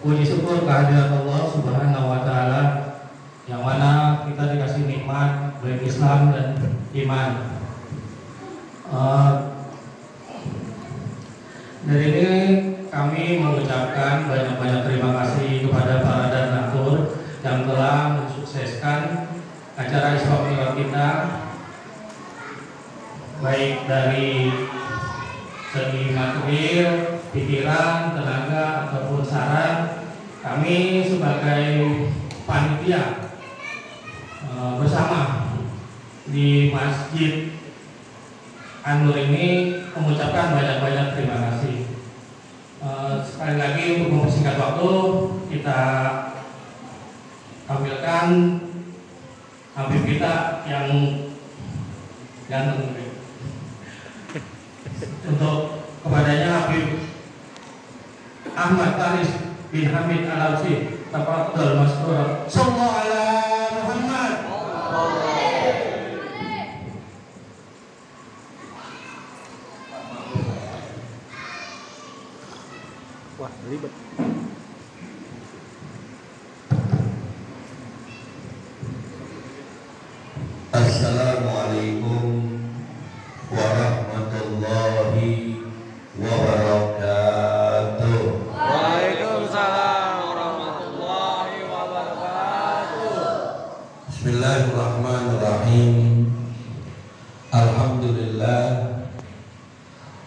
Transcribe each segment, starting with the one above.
Puji syukur kehadirat Allah Subhanahu wa Ta'ala, yang mana kita dikasih nikmat baik Islam dan iman. Dari ini kami mengucapkan banyak-banyak terima kasih kepada para donatur yang telah mensukseskan acara Isra Mi'raj kita, baik dari segi material, pikiran, tenaga, ataupun saran. Kami sebagai panitia bersama di Masjid An-Nur ini mengucapkan banyak-banyak terima kasih. sekali lagi untuk mempersingkat waktu, kita tampilkan Habib kita yang ganteng. Untuk kepadanya Habib Ahmad Taris bin Hamid Al-Ausi, tafadhol maskur. Sallallahu ala Muhammad. Wah, ribet. Assalamualaikum warahmatullahi wabarakatuh. Waalaikumsalam warahmatullahi wabarakatuh. Bismillahirrahmanirrahim. Alhamdulillah.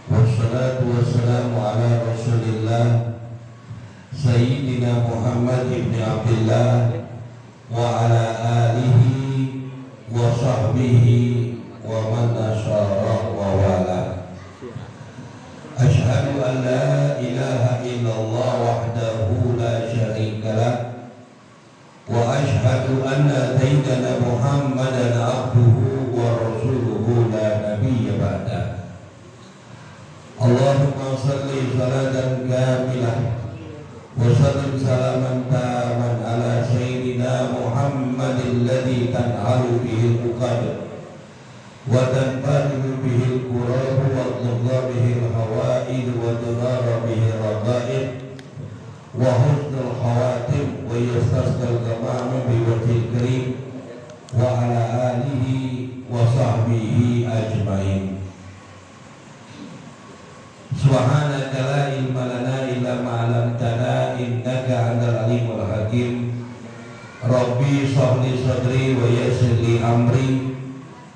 Wassalatu wassalamu ala Rasulillah Sayyidina Muhammad ibn Abdullah wa ala alihi wa sahbihi wa man nasyara wa wala. Ashhadu an la ilaha illallah wahdahu la syarika lah wa ashhadu anna sayyidana Muhammadan abduhu wa rasuluhu la nabiyya ba'dah. Allahumma salli salatan kamilah wa sallim salaman taman ala sayyidina Muhammadin alladhi tan'alu bihi al-uqad wa tanfaridu bihi al-qurab wa tadha bihi al-hawaid wa tudara bihi al-raqaib wa husnul khawatim wa yastasqal ghamam bi wajhil karim wa ala alihi wa sahbihi ajmain. Subhanaka la ilma lana illa ma 'allamtana innaka antal alimul hakim. Rabbi shrah li sadri wa yassir li amri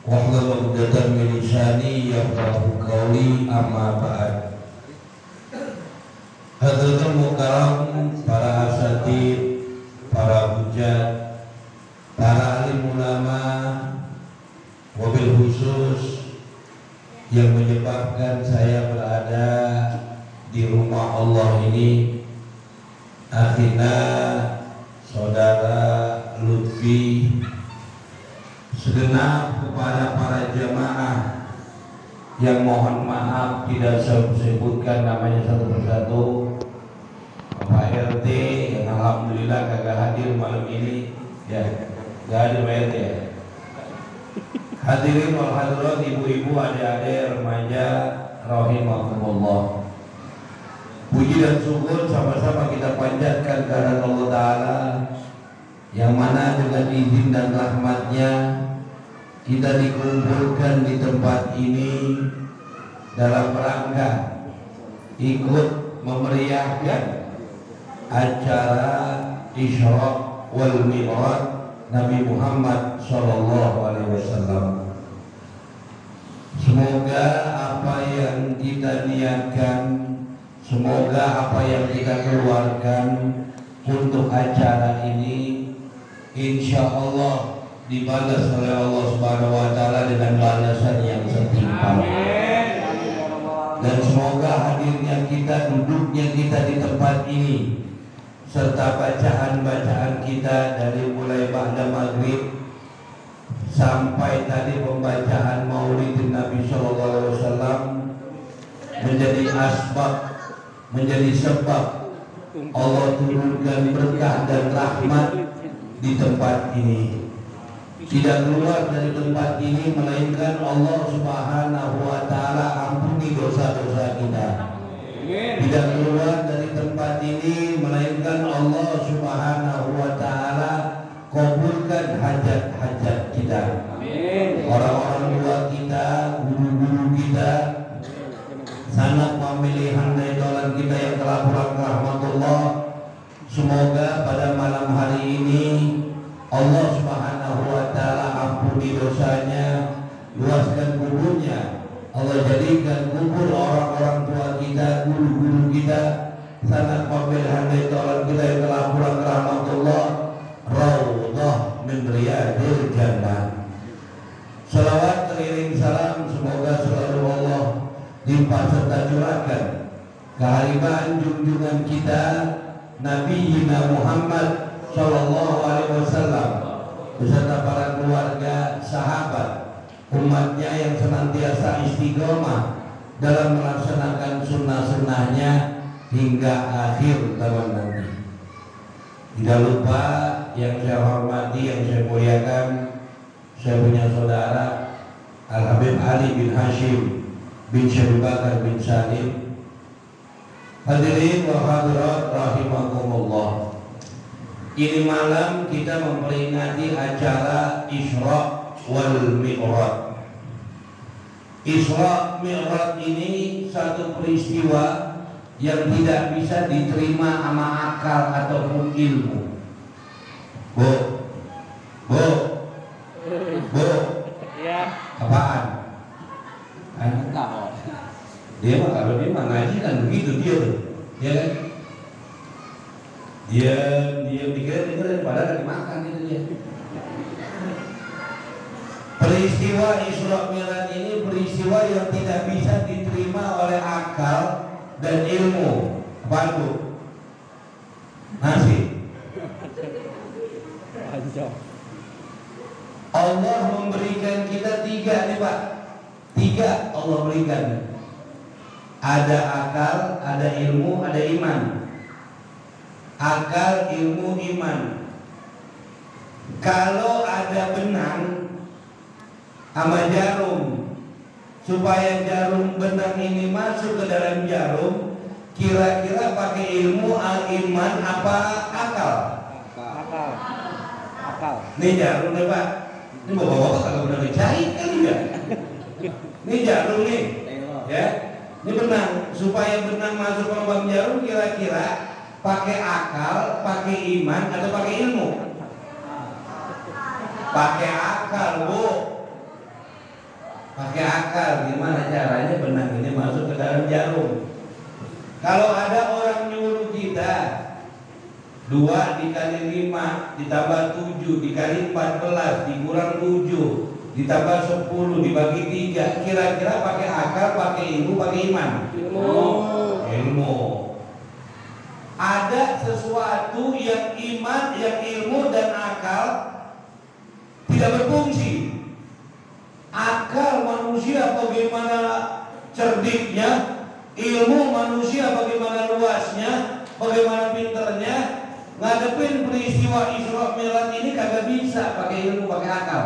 wahlul 'uqdatam min lisani yafqahu qawli, amma ba'd. Hadratul mukarram, para asatidz, para hujat, para alim ulama, wabil khusus yang menyebabkan saya berada di rumah Allah ini, akhina saudara Lutfi, segenap kepada para jamaah yang mohon maaf tidak saya sebutkan namanya satu persatu. Pak RT yang alhamdulillah kagak hadir malam ini, ya gak hadir Pak RT ya. Hadirin wal hadirat, ibu-ibu, adik-adik, remaja rahimakumullah. Puji dan syukur sama-sama kita panjatkan kepada Allah Ta'ala, yang mana dengan izin dan rahmatnya kita dikumpulkan di tempat ini dalam rangka ikut memeriahkan acara Isra wal Mi'raj Nabi Muhammad SAW. Semoga apa yang kita niatkan, semoga apa yang kita keluarkan untuk acara ini, insya Allah dibalas oleh Allah Subhanahu Wa Taala dengan balasan yang setimpal. Dan semoga hadirnya kita, duduknya kita di tempat ini, serta bacaan-bacaan kita dari mulai ba'da maghrib sampai tadi pembacaan Maulid Nabi SAW menjadi asbab, menjadi sebab Allah turunkan berkah dan rahmat di tempat ini. Tidak keluar dari tempat ini melainkan Allah Subhanahu Wa Taala ampuni dosa-dosa kita. Tidak keluar dari tempat ini melainkan Allah Subhanahu Wa Taala kabulkan hajat-hajat kita. Orang-orang tua kita, guru-guru kita, sanak famili handai dolan kita yang telah pulang ke rahmatullah, semoga pada malam hari ini Allah Subhanahu Wa Taala ampuni dosanya, luaskan kuburnya. Allah jadikan kubur orang-orang tua kita, guru-guru kita, sanak famili handai dolan kita yang telah pulang ke rahmatullah, raudhah min riyadil jannah. Salawat teriring salam semoga selalu Allah limpah serta curahkan kehariban junjungan kita Nabi Muhammad Shallallahu Alaihi Wasallam beserta para keluarga, sahabat, umatnya yang senantiasa istiqomah dalam melaksanakan sunnah-sunnahnya hingga akhir zaman nanti. Tidak lupa yang saya hormati, yang saya muliakan, saya punya saudara Al-Habib Ali bin Hashim bin Syarif Bakar bin Salim. Hadirin wa hadirat rahimakumullah. Ini malam kita memperingati acara Isra wal Mi'raj. Isra Mi'raj ini satu peristiwa yang tidak bisa diterima sama akal ataupun ilmu. Bu, Ya. apaan? Dia mah kalau dia mah ngaji kan begitu dia tuh, ya kan? Dia dengerin padahal dimakan itu dia. Peristiwa Isra Mi'raj ini peristiwa yang tidak bisa diterima oleh akal dan ilmu. Apaan bu? Nasi. Allah memberikan kita tiga nih Pak. Tiga Allah berikan. Ada akal, ada ilmu, ada iman. Akal, ilmu, iman. Kalau ada benang sama jarum, supaya jarum benang ini masuk ke dalam jarum, kira-kira pakai ilmu, iman, apa akal? Akal. Ini jarum nih Pak. Ini bapak-bapak kalau udah ngejahit kan enggak? Ini jarum nih, ya. Ini benang. Supaya benang masuk ke lubang jarum, kira-kira pakai akal, pakai iman, atau pakai ilmu? Pakai akal, bu. Pakai akal. Gimana caranya benang ini masuk ke dalam jarum? Kalau ada orang nyuruh kita 2 dikali 5 ditambah 7 dikali 14 dikurang 7 ditambah 10 dibagi 3, kira-kira pakai akal, pakai ilmu, pakai iman? Ilmu. Ada sesuatu yang iman, yang ilmu dan akal tidak berfungsi. Akal manusia bagaimana cerdiknya, ilmu manusia bagaimana luasnya, bagaimana pinternya, ngadepin peristiwa Isra Mi'raj ini kagak bisa pakai ilmu, pakai akal.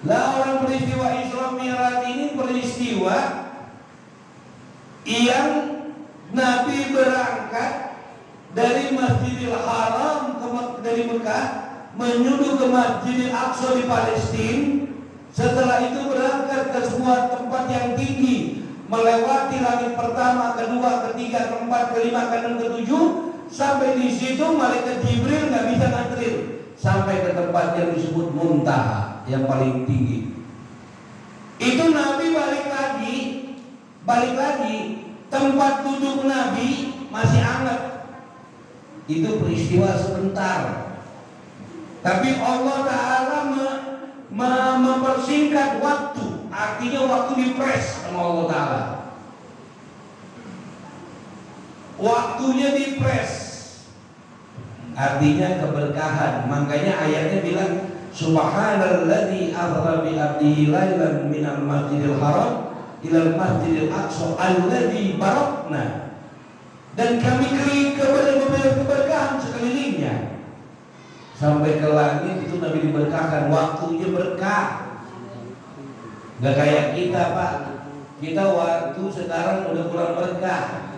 Lah orang peristiwa Isra Mi'raj ini peristiwa yang Nabi berangkat dari Masjidil Haram dari Mekah menuju ke Masjidil Aqsa di Palestina. Setelah itu berangkat ke sebuah tempat yang tinggi, melewati langit pertama, kedua, ketiga, keempat, kelima, keenam, ketujuh. Sampai di situ malaikat Jibril nggak bisa nganterin sampai ke tempat yang disebut Muntaha, yang paling tinggi. Itu Nabi balik lagi, tempat duduk Nabi masih hangat. Itu peristiwa sebentar. Tapi Allah Ta'ala mempersingkat waktu. Artinya waktu dipres sama Allah Ta'ala. Waktunya dipres. Artinya keberkahan. Makanya ayatnya bilang Subhanalladzi asra bi 'abdihi lailan minal masjidil haram ilal masjidil aqsa alladzi barakna. Dan kami keberkahan sekelilingnya sampai ke langit. Itu Nabi diberkahkan, waktunya berkah. Gak kayak kita Pak, kita waktu sekarang udah kurang berkah.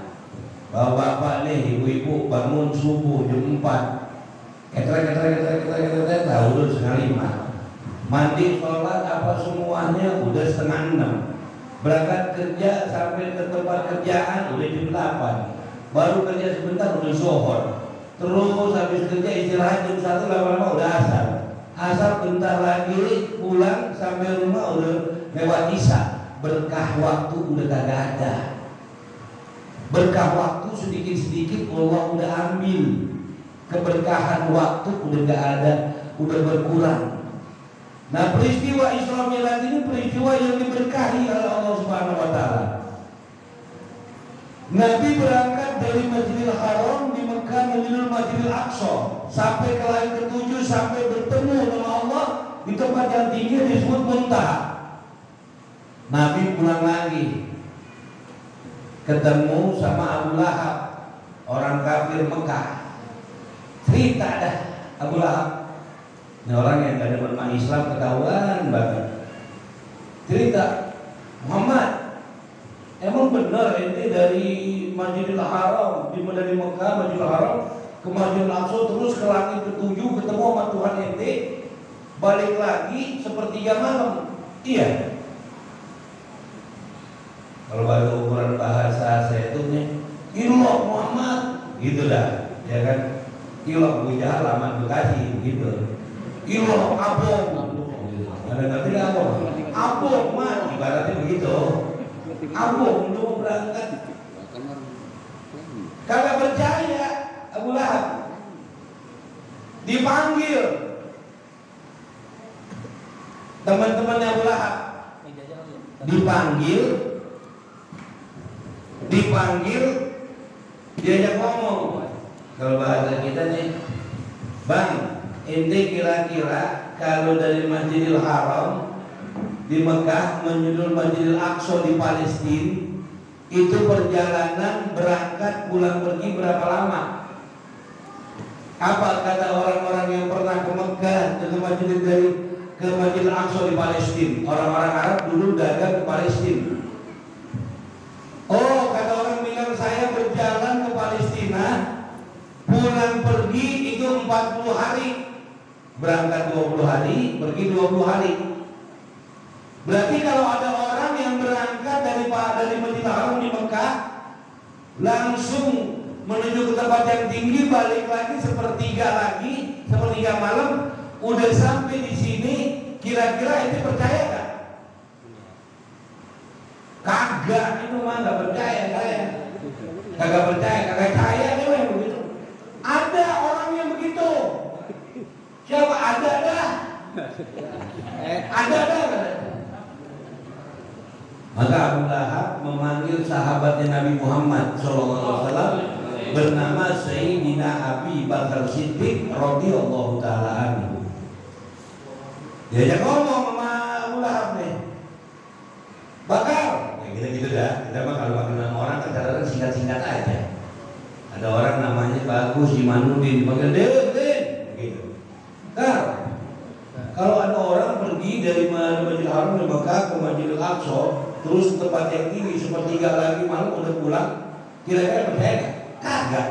Bapak-bapak nih, ibu-ibu bangun subuh jam 4, ketrek udah setengah 5, mandi sholat apa semuanya udah setengah 6, berangkat kerja sampai ke tempat kerjaan udah jam 8, baru kerja sebentar udah zuhur, terus habis kerja istirahat jam 1, lama-lama udah asar bentar lagi pulang sampai rumah udah lewat isya. Berkah waktu udah kagak ada. Berkah waktu sedikit-sedikit Allah udah ambil. Keberkahan waktu udah gak ada, udah berkurang. Nah peristiwa Isra Mi'raj ini peristiwa yang diberkahi oleh Allah Subhanahu wa Ta'ala. Nabi berangkat dari Masjidil Haram di Mekah menuju Masjidil Aqsa sampai ke langit ketujuh, sampai bertemu dengan Allah di tempat yang tinggi disebut Muntaha. Nabi pulang lagi, ketemu sama Abu Lahab, orang kafir Mekah. Cerita dah Abu Lahab, ini orang yang gak ada bermakna Islam, ketahuan banget. Cerita, Muhammad, emang benar ente dari Masjidil Haram, dari Mekah Masjidil Haram ke Masjidil Aqsa terus ke langit ketujuh ketemu sama Tuhan ente, balik lagi sepertiga malam? Iya. Kalau bahasa ukuran bahasa saya itu nih, ilah Muhammad, gitu dah, ya kan? Ilah Abu Jahal Laman Bekasi, gitu. Ilah Abong, ada ngerti nggak Abong? Abong mah, ibaratnya begitu. Abong belum berangkat, kagak percaya Abu Lahab. Dipanggil teman-temannya Abu Lahab, dipanggil, diajak ngomong. Kalau bahasa kita nih, Bang, ente kira-kira kalau dari Masjidil Haram di Mekah menuju Masjidil Aqsa di Palestina itu perjalanan berangkat pulang pergi berapa lama? Apa kata orang-orang yang pernah ke Mekah ke Masjidil Aqsa di Palestina? Orang-orang Arab dulu dagang ke Palestina. Oh, kata orang bilang, saya berjalan ke Palestina, pulang pergi itu 40 hari. Berangkat 20 hari, pergi 20 hari. Berarti kalau ada orang yang berangkat dari Masjidil Haram di Mekah langsung menuju ke tempat yang tinggi, balik lagi sepertiga malam, udah sampai di sini, kira-kira itu percaya gak? Kagak, itu mah gak percaya saya. Kagak percaya dia yang begitu. Ada orang yang begitu. Siapa? Ada dah. Maka Abu Lahab memanggil sahabatnya Nabi Muhammad SAW bernama Sayyidina Abi Bakar Siddiq radhiyallahu taala anhu. Diajak ngomong sama Abu Lahab nih, Bakar, ya gitu dah. Kita mah kalau kenal orang kan kadang-kadang singkat-singkat aja. Ada orang namanya Bagus Imanuddin, dipanggil Den, gitu. Kalau ada orang pergi dari Masjidil Haram di Mekah ke Masjidil Aqsa terus ke tempat yang tinggi sepertiga lagi malam udah pulang, kira-kira percaya gak? Kagak.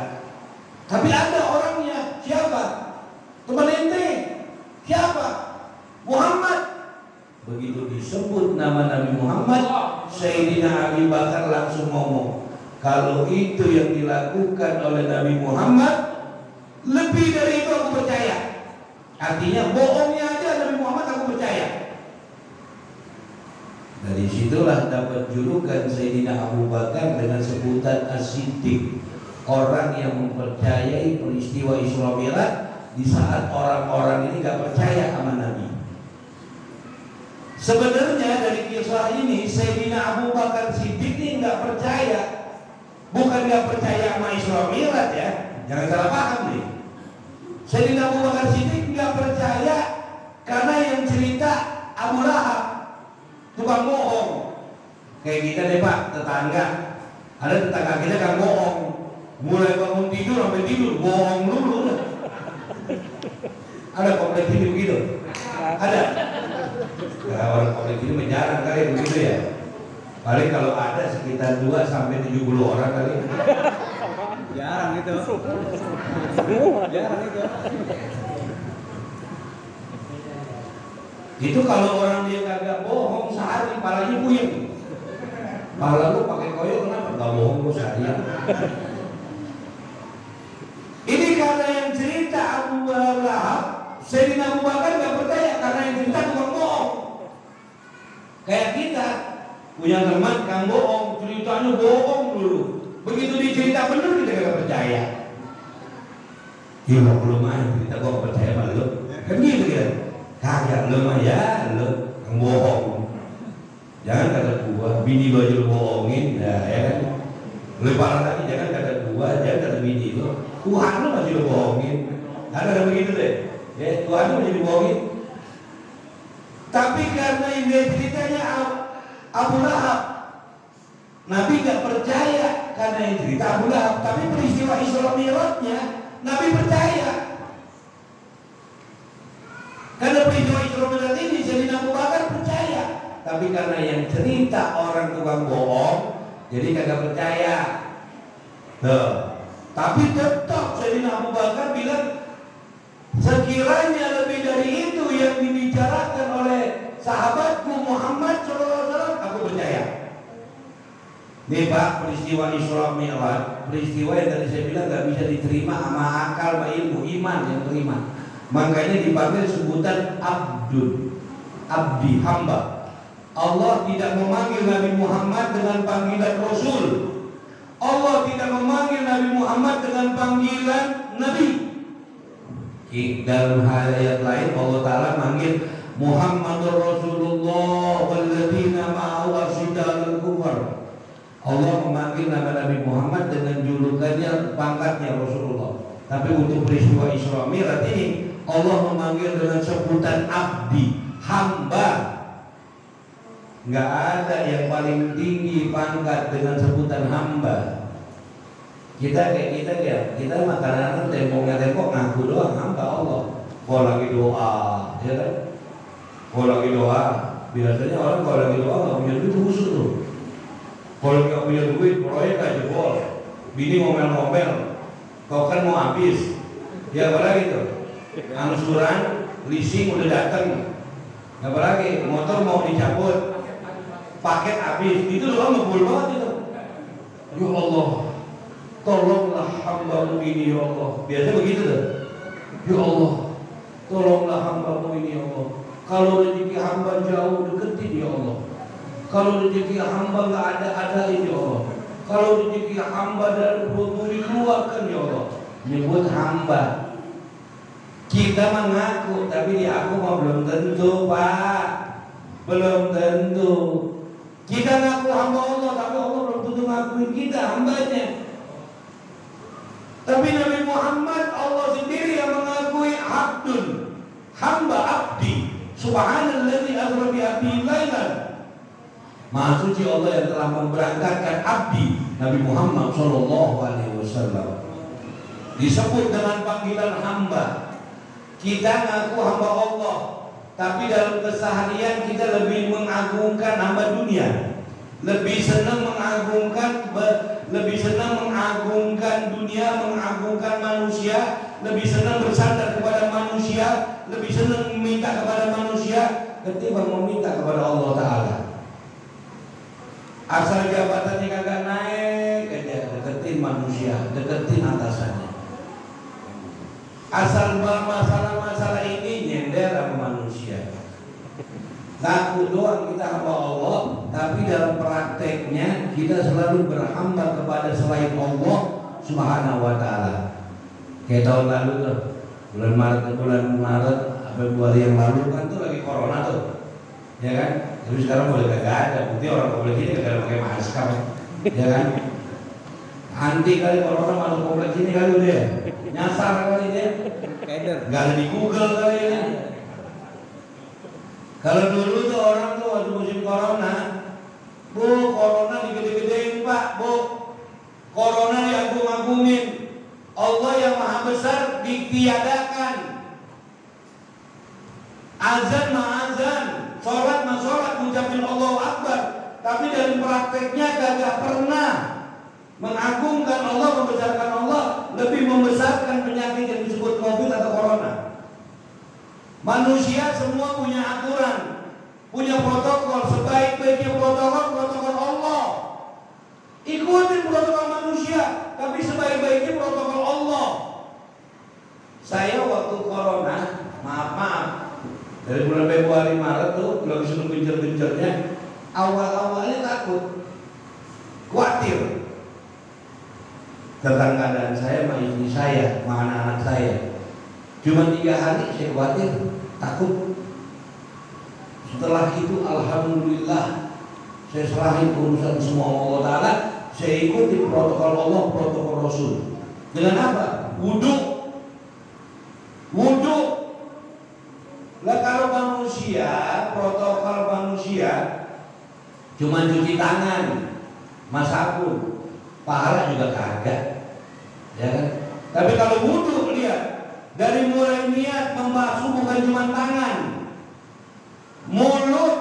Tapi ada orangnya. Siapa? Teman ente. Siapa? Muhammad. Begitu disebut nama Nabi Muhammad, Sayyidina Abi Bakar langsung ngomong, kalau itu yang dilakukan oleh Nabi Muhammad, lebih dari itu aku percaya. Artinya bohongnya aja Nabi Muhammad aku percaya. Dari situlah dapat julukan Sayyidina Abu Bakar dengan sebutan As-Siddiq, orang yang mempercayai peristiwa Isra Mi'raj di saat orang-orang ini gak percaya sama Nabi. Sebenarnya dari kisah ini Sayyidina Abu Bakar Siddiq ini gak percaya, bukan gak percaya sama Isra Mi'raj ya, jangan salah paham nih. Sayyidina Abu Bakar Siddiq gak percaya karena yang cerita Abu Lahab, tukang bohong. Kayak kita deh Pak, tetangga. Ada tetangga kita kan bohong, mulai bangun tidur sampai tidur bohong dulu. Ada kompleks ini begitu? Ada? Nah, orang kompleks ini menjarang kali begitu ya. Paling kalau ada sekitar 2 sampai 70 orang kali. Jarang itu. Jarang itu. Itu kalau orang dia kagak bohong sehari palanya puyeng. Pala lu pakai koyo kenapa? Gak bohong lu seharian. Ini karena yang cerita Abu Lahab, Sayyidina Abu Bakar gak percaya karena yang cerita tukang bohong. Kayak kita punya teman kang bohong, ceritanya bohong dulu. Begitu dicerita bener kita gak percaya. Iya belum main cerita gua gak percaya sama lu. Kan gitu kan? Kagak lu mah ya lu kang bohong. Jangan kata gua, bini lu aja lu bohongin, ya kan? Lebih parah lagi, jangan kata gua, jangan kata bini itu. Tuhan lu masih dibohongin. Ada begitu deh. Ya, Tuhan lu masih dibohongin. Tapi karena ini ceritanya Abu Lahab, Nabi gak percaya karena ini cerita Abu Lahab. Tapi peristiwa Isra Mi'rajnya Nabi percaya. Karena peristiwa Isra Mi'raj ini jadi Abu Bakar percaya. Tapi karena yang cerita orang tukang bohong, jadi kagak percaya. Tuh. Tapi tetap Sayyidina Abu Bakar bilang, sekiranya lebih dari itu yang dibicarakan oleh sahabatku Muhammad SAW, aku percaya. Nih Pak, peristiwa Isra Mi'raj, peristiwa yang tadi saya bilang gak bisa diterima sama akal, sama ilmu, iman yang terima. Makanya dipanggil sebutan Abdul, Abdi, hamba. Allah tidak memanggil Nabi Muhammad dengan panggilan Rasul. Allah tidak memanggil Nabi Muhammad dengan panggilan Nabi. Dalam ayat lain Allah Ta'ala manggil Muhammadur Rasulullah walladzina ma'ahu asyiddaul kufar. Allah memanggil nama Nabi Muhammad dengan julukannya, pangkatnya Rasulullah. Tapi untuk peristiwa Isra Mi'raj ini Allah memanggil dengan sebutan abdi, hamba. Nggak ada yang paling tinggi pangkat dengan sebutan hamba. Kita kayak kita makanan tembok ngaku doang hamba Allah. Kalau lagi doa, ya kan? Kalau lagi doa, biasanya orang kalau lagi doa nggak punya duit musuh tuh. Kalau nggak punya duit, proyek aja jebol. Bini ngomel-ngomel, kau kan mau habis. Ya apalagi tuh, angsuran, leasing udah dateng. Apalagi motor mau dicabut, paket habis, itu doang ngebul banget itu. Ya Allah, tolonglah hamba-Mu ini ya Allah. Biasanya begitu tuh. Ya Allah, tolonglah hamba-Mu ini ya Allah. Kalau rezeki hamba jauh, deketin ya Allah. Kalau rezeki hamba nggak ada ya Allah. Kalau rezeki hamba dari perut dikeluarkan ya Allah. Nyebut hamba. Kita mengaku, tapi di aku mah belum tentu Pak. Belum tentu. Kita ngaku hamba Allah, tapi Allah belum tentu ngakuin kita hambanya. Tapi Nabi Muhammad Allah sendiri yang mengakui abdun, hamba, abdi. Subhanalladzi asra bi abdihi lailan. Maha suci Allah yang telah memberangkatkan abdi Nabi Muhammad sallallahu alaihi wasallam. Disebut dengan panggilan hamba. Kita ngaku hamba Allah, tapi dalam keseharian kita lebih mengagungkan hamba dunia. Lebih senang mengagungkan dunia, mengagungkan manusia, lebih senang bersandar kepada manusia, lebih senang meminta kepada manusia ketimbang meminta kepada Allah Ta'ala. Asal jabatannya kagak naik aja, deketin manusia, deketin atasannya. Asal masalah-masalah ini nyender sama manusia. Ngaku doang kita hamba Allah, tapi dalam prakteknya kita selalu berhamba kepada selain Allah Subhanahu wa Ta'ala. Kayak tahun lalu tuh, bulan Maret Februari yang lalu kan tuh lagi corona tuh, ya kan? Tapi sekarang boleh kagak ada, bukti orang kompleks ini kagak pakai masker, ya kan? Anti kali corona masuk kompleks ini kali udah, nyasar kali dia, nggak ada di Google kali ini. Kalau dulu tuh orang tuh waktu musim corona, Bu, corona digede-gedein Pak, Bu, corona diagung-agungin, Allah yang maha besar ditiadakan, azan ma'azan, sholat sholat, mengucapkan Allahu Akbar, tapi dalam prakteknya gak pernah mengagungkan Allah, membesarkan Allah, lebih membesarkan penyakit yang disebut COVID atau corona. Manusia semua punya aturan, punya protokol, sebaik-baiknya protokol Allah. Ikutin protokol manusia, tapi sebaik-baiknya protokol Allah. Saya waktu corona, maaf, dari bulan Februari Maret tuh lagi seneng gencar-gencarnya, awal-awalnya takut, khawatir tentang keadaan saya, sama istri saya, sama anak-anak saya. Cuma 3 hari saya khawatir, takut. Setelah itu alhamdulillah saya serahin urusan semua Allah Ta'ala. Saya ikuti protokol Allah, protokol Rasul. Dengan apa? Wudhu. Wudhu. Lah kalau manusia, protokol manusia cuma cuci tangan, sabun, pahala juga kagak, ya kan? Tapi kalau wudhu, lihat dari mulai niat membasuh bukan cuma tangan, mulut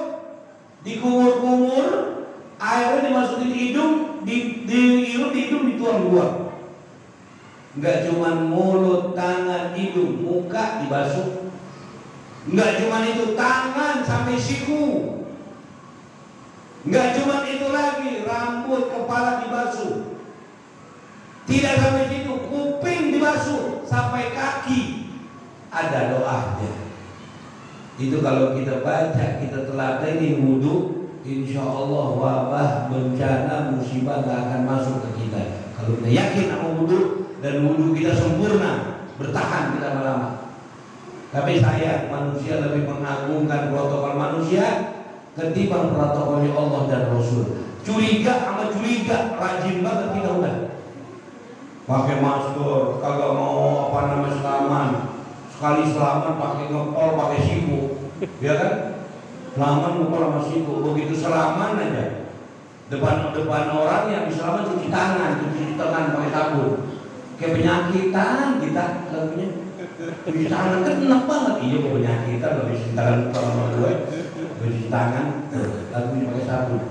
dikumur-kumur, airnya dimasukin di hidung, dihirup di hidung, dituang-tuang. Enggak cuma mulut, tangan, hidung, muka dibasuh. Enggak cuma itu, tangan sampai siku. Enggak cuma itu lagi, rambut, kepala dibasuh. Tidak sampai situ, kuping dibasuh sampai kaki. Ada doanya. Itu kalau kita baca, kita teladani wudhu, insya Allah wabah, bencana, musibah gak akan masuk ke kita. Kalau kita yakin sama wudhu dan wudhu kita sempurna, bertahan kita lama. Tapi saya manusia lebih mengagungkan protokol manusia ketimbang protokolnya Allah dan Rasul. Curiga sama curiga, rajin banget kita udah. Pakai masker, kagak mau selaman. Sekali selaman pakai ngepol, pakai siku, ya kan? Selaman ngepol sama siku. Begitu selaman aja, depan orang yang diselaman cuci tangan pakai sabun. Kayak penyakitan kita lagunya. Cuci tangan kan enak banget. Iya mau penyakitan, lebih cuci tangan sama gue. Cuci tangan, lagunya pakai sabun.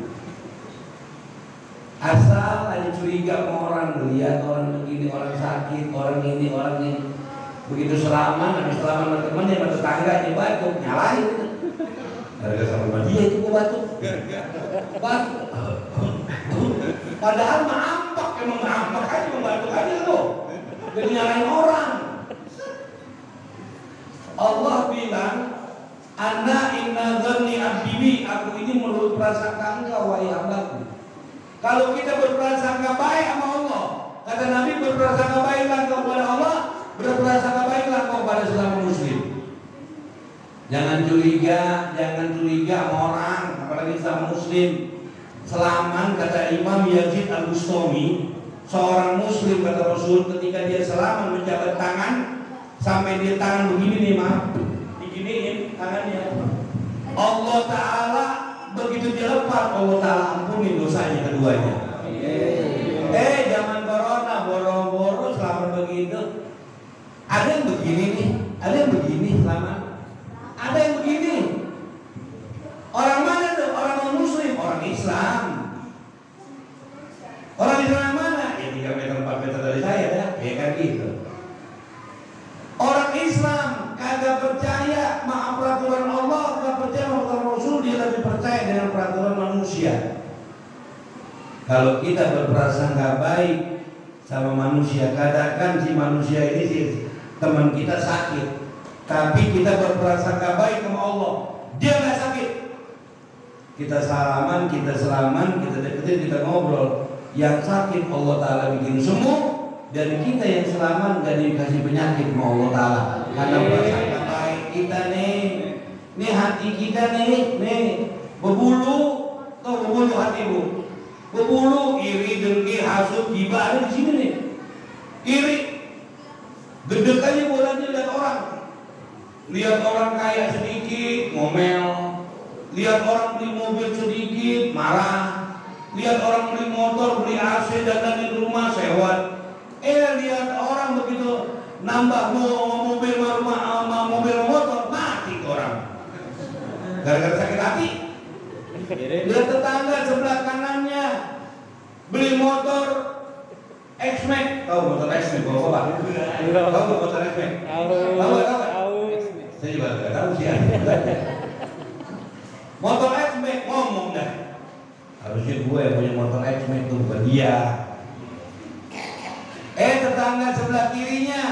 Asal ada curiga sama orang, lihat orang begini, orang sakit, orang ini. Begitu selaman, habis selaman sama temennya, sama tetangganya batuk, nyalain. Gara-gara sama dia itu gue batuk. Padahal mah ampak, emang ampak aja, membatuk aja loh. Jadi nyalain orang. Allah bilang, Ana inna dhanni abdi, aku ini menurut prasangka engkau wahai hambaku. Kalau kita berprasangka baik sama Allah, kata Nabi, berprasangka baiklah engkau kepada Allah, berprasangka baiklah engkau kepada sesama muslim. Jangan curiga sama orang, apalagi sama muslim. Selaman, kata Imam Yazid Al-Bustami, seorang muslim kata Rasul, ketika dia selaman menjabat tangan sampai dia tangan begini nih, maaf, diginiin tangannya, Allah Ta'ala begitu dia lepas, Allah Ta'ala ampuni dosanya keduanya. Zaman corona boro-boro selamat begitu. Ada yang begini nih, ada yang begini selamat, ada yang begini. Orang mana tuh? Orang non-muslim, orang Islam. Orang Islam mana? Ya 3 meter 4 meter dari saya ya, kayak kan gitu. Orang Islam kagak percaya sama peraturan Allah, kagak percaya sama peraturan Rasul, dia lebih percaya dengan peraturan manusia. Kalau kita berprasangka baik sama manusia, katakan si manusia ini si teman kita sakit, tapi kita berprasangka baik sama Allah, dia nggak sakit. Kita salaman, kita selaman, kita deketin, kita ngobrol. Yang sakit Allah Ta'ala bikin sembuh, dan kita yang selaman gak dikasih penyakit sama Allah Ta'ala. Karena prasangka baik kita nih hati kita nih berbulu, tuh berbulu hatimu, berbulu, iri, dengki, hasud, gibah, ada di sini nih. Iri, gedek aja bolanya lihat orang kaya sedikit, ngomel. Lihat orang beli mobil sedikit, marah. Lihat orang beli motor, beli AC, dan di rumah sewat. Lihat orang begitu nambah mobil sama motor, mati orang. Gara-gara sakit hati. Lihat tetangga sebelah kanannya beli motor X-Max. Tahu motor X-Max bawa apa? Tahu motor X-Max? Tahu. Saya juga nggak tahu sih. Motor X-Max ngomong dah. Harusnya gue yang punya motor X-Max itu, bukan dia. Tetangga sebelah kirinya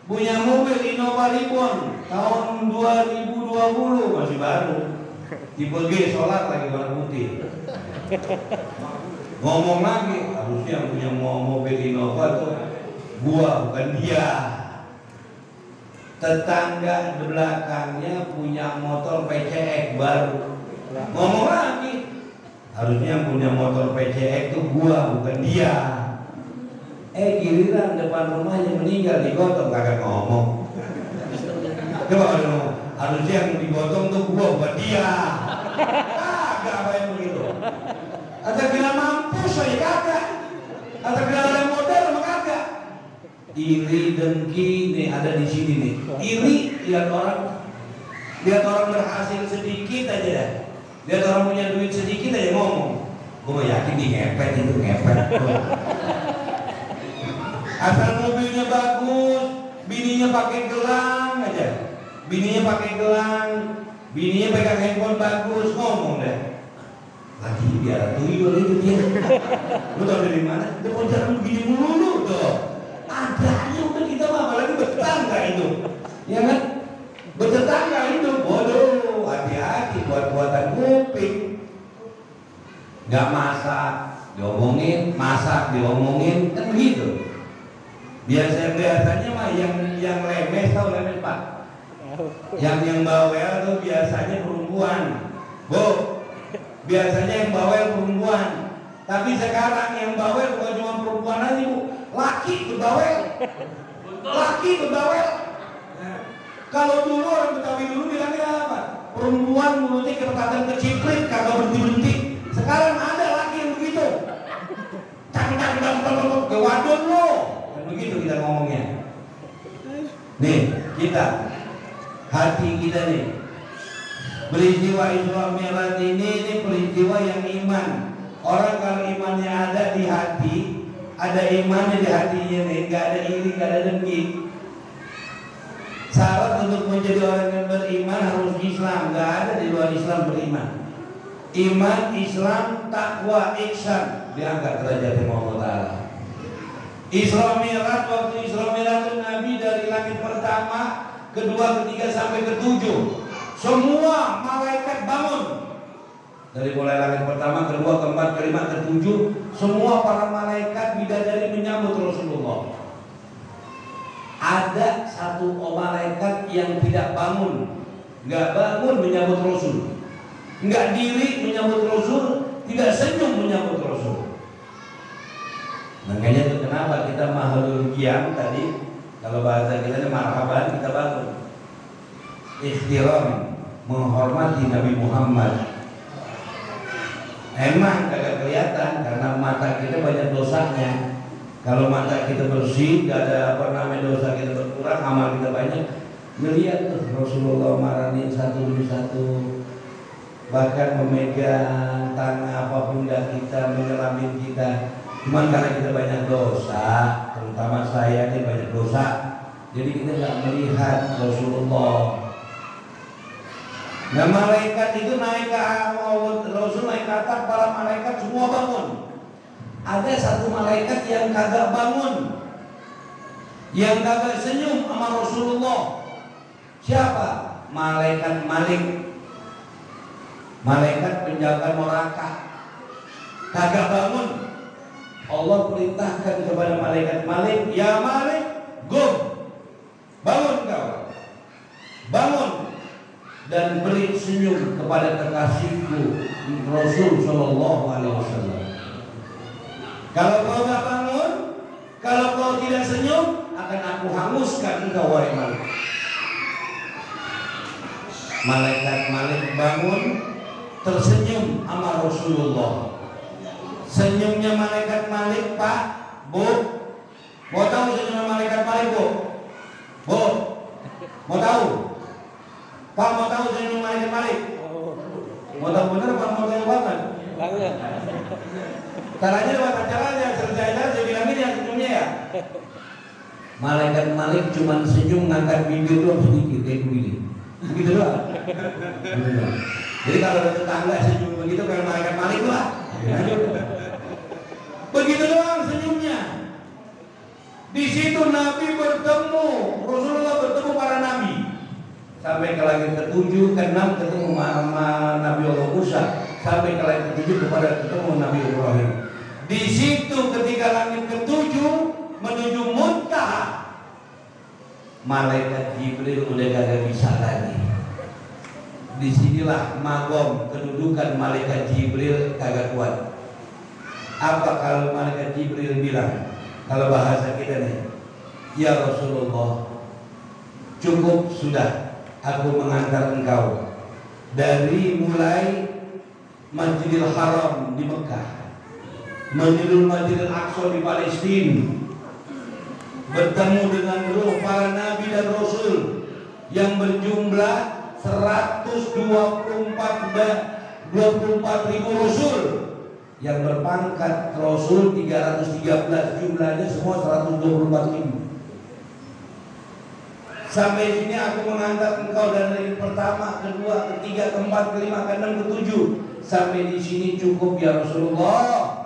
punya mobil Innova Ribbon tahun 2020, masih baru. Tipe G, solar lagi warna putih. Ngomong lagi, harusnya yang punya mobil Innova tuh gua, bukan dia. Tetangga di belakangnya punya motor PCX baru. Ngomong lagi, Harusnya yang punya motor PCX itu gua, bukan dia. Giliran depan rumahnya meninggal digotong, kagak ngomong. Coba kalau ngomong, harusnya yang digotong tuh gua, bukan dia. Kagak apa yang begitu. Ada bilang mampus saya kagak. Ada bilang ada modal sama kagak. Iri dengki nih ada di sini nih. Iri lihat orang berhasil sedikit aja dah. Lihat orang punya duit sedikit aja ngomong. Gua yakin nih ngepet itu ngepet. Asal mobilnya bagus, bininya pakai gelang aja. Bininya pakai gelang, bininya pegang handphone bagus, ngomong deh. Lagi biar tuyul itu dia. Lu tau dari mana? Dia jalan begini mulu tuh. Ada aja udah kita mah, apalagi bertetangga itu. Ya kan? Bertetangga itu, bodoh. Hati-hati buat-buatan kuping. Gak masak, diomongin, masak, diomongin, kan begitu. Biasanya mah yang lemes, tau lemes Pak? Yang bawel tuh biasanya perempuan. Bu, biasanya yang bawel perempuan. Tapi sekarang yang bawel bukan cuma perempuan aja Bu, laki berbawel. Laki berbawel. Kalau dulu orang Betawi dulu bilangnya apa? Perempuan mulutnya kerekatan keciprit, kagak berhenti-henti. Sekarang ada laki yang begitu. Ke wadon lo. Begitu kita ngomongnya. Nih, hati kita nih. Peristiwa Isra Mi'raj ini peristiwa yang iman. Orang kalau imannya ada di hati, ada imannya di hatinya nih, gak ada iri, gak ada dengki. Syarat untuk menjadi orang yang beriman harus Islam, gak ada di luar Islam beriman. Iman, Islam, takwa, ihsan diangkat derajat Allah Ta'ala. Isra Mi'raj, waktu Isra Mi'raj Nabi dari langit pertama, kedua, ketiga sampai ketujuh, semua malaikat bangun. Dari mulai langit pertama, kedua, keempat, kelima, ketujuh, semua para malaikat bidadari menyambut Rasulullah. Ada satu malaikat yang tidak bangun, nggak bangun menyambut Rasul, nggak diri menyambut Rasul, tidak senyum menyambut Rasul. Makanya itu kenapa kita mahlul qiyam tadi, kalau bahasa kita ini marhaban, kita bangun ihtiram, menghormati Nabi Muhammad. Emang kagak kelihatan karena mata kita banyak dosanya. Kalau mata kita bersih, gak ada dosa kita berkurang, amal kita banyak. Melihat tuh Rasulullah marahin satu demi satu, bahkan memegang tangan apapun kita, menyelamin kita. Cuman karena kita banyak dosa, terutama saya ini banyak dosa, jadi kita nggak melihat Rasulullah. Nah malaikat itu naik ke Rasul, naik ke atas, para malaikat semua bangun. Ada satu malaikat yang kagak bangun, yang kagak senyum sama Rasulullah. Siapa? Malaikat Malik, malaikat penjaga neraka, kagak bangun. Allah perintahkan kepada malaikat Malik, ya Malik, gum, bangun kau, bangun dan beri senyum kepada kekasihku Rasul Shallallahu Alaihi Wasallam. Kalau kau tak bangun, kalau kau tidak senyum, akan aku hanguskan engkau wahai Malik. Malaikat Malik bangun, tersenyum sama Rasulullah. Senyumnya malaikat Malik, Pak, Bu, mau tahu senyumnya malaikat Malik, Bu? Bu, mau tahu? Pak, mau tahu senyum malaikat Malik? Mau tahu bener apa mau tahu banget? Banget. Caranya lewat acaranya, selesai aja saya bilangin yang senyumnya ya. Malaikat Malik cuma senyum ngangkat bibir doang sedikit kayak begini. Begitu doang. Jadi kalau ada tetangga senyum begitu kayak malaikat Malik lah. Begitu doang senyumnya. Di situ Nabi bertemu, Rasulullah bertemu para nabi. Sampai ke langit ke-7, ke-6 ketemu sama Nabi Allah Musa, sampai ke langit ke-7 ketemu Nabi Ibrahim. Di situ ketika langit ke-7 menuju Muntaha, malaikat Jibril udah kagak bisa lagi. disinilah magom kedudukan malaikat Jibril kagak kuat. Apa kalau malaikat Jibril bilang, kalau bahasa kita nih, ya Rasulullah, cukup sudah aku mengantar engkau dari mulai Masjidil Haram di Mekah menuju Masjidil Aqsa di Palestina, bertemu dengan ruh para nabi dan rasul yang berjumlah 24.000 rasul, yang berpangkat rasul 313, jumlahnya semua 124.000. Sampai sini aku mengantar engkau dari pertama, kedua, ketiga, keempat, kelima, keenam, ketujuh. Sampai di sini cukup ya Rasulullah.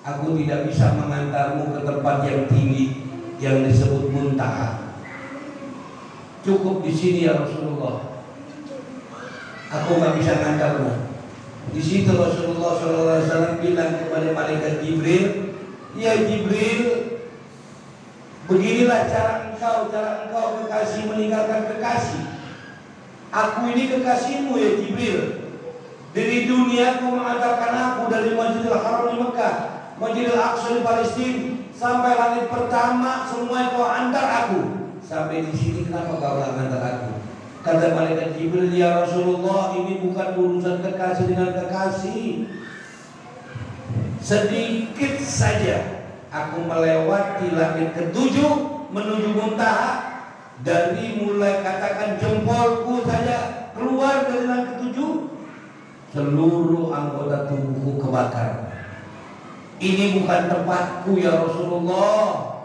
Aku tidak bisa mengantarmu ke tempat yang tinggi yang disebut muntaha. Cukup di sini ya Rasulullah. Aku nggak bisa mengantarmu. Di situ Rasulullah SAW bilang kepada malaikat Jibril, ya Jibril, beginilah cara engkau kekasih meninggalkan kekasih. Aku ini kekasihmu ya Jibril. Dari dunia kau mengantarkan aku dari Masjidil Haram di Mekah, Masjidil Aqsa di Palestina, sampai langit pertama semua kau antar aku. Sampai di sini kenapa kau tak antar aku? Kata malaikat Jibril, ya Rasulullah, ini bukan urusan kekasih dengan kekasih. Sedikit saja aku melewati langit ketujuh menuju muntaha, dari mulai katakan jempolku saja keluar dari langit ketujuh, seluruh anggota tubuhku kebakar. Ini bukan tempatku ya Rasulullah.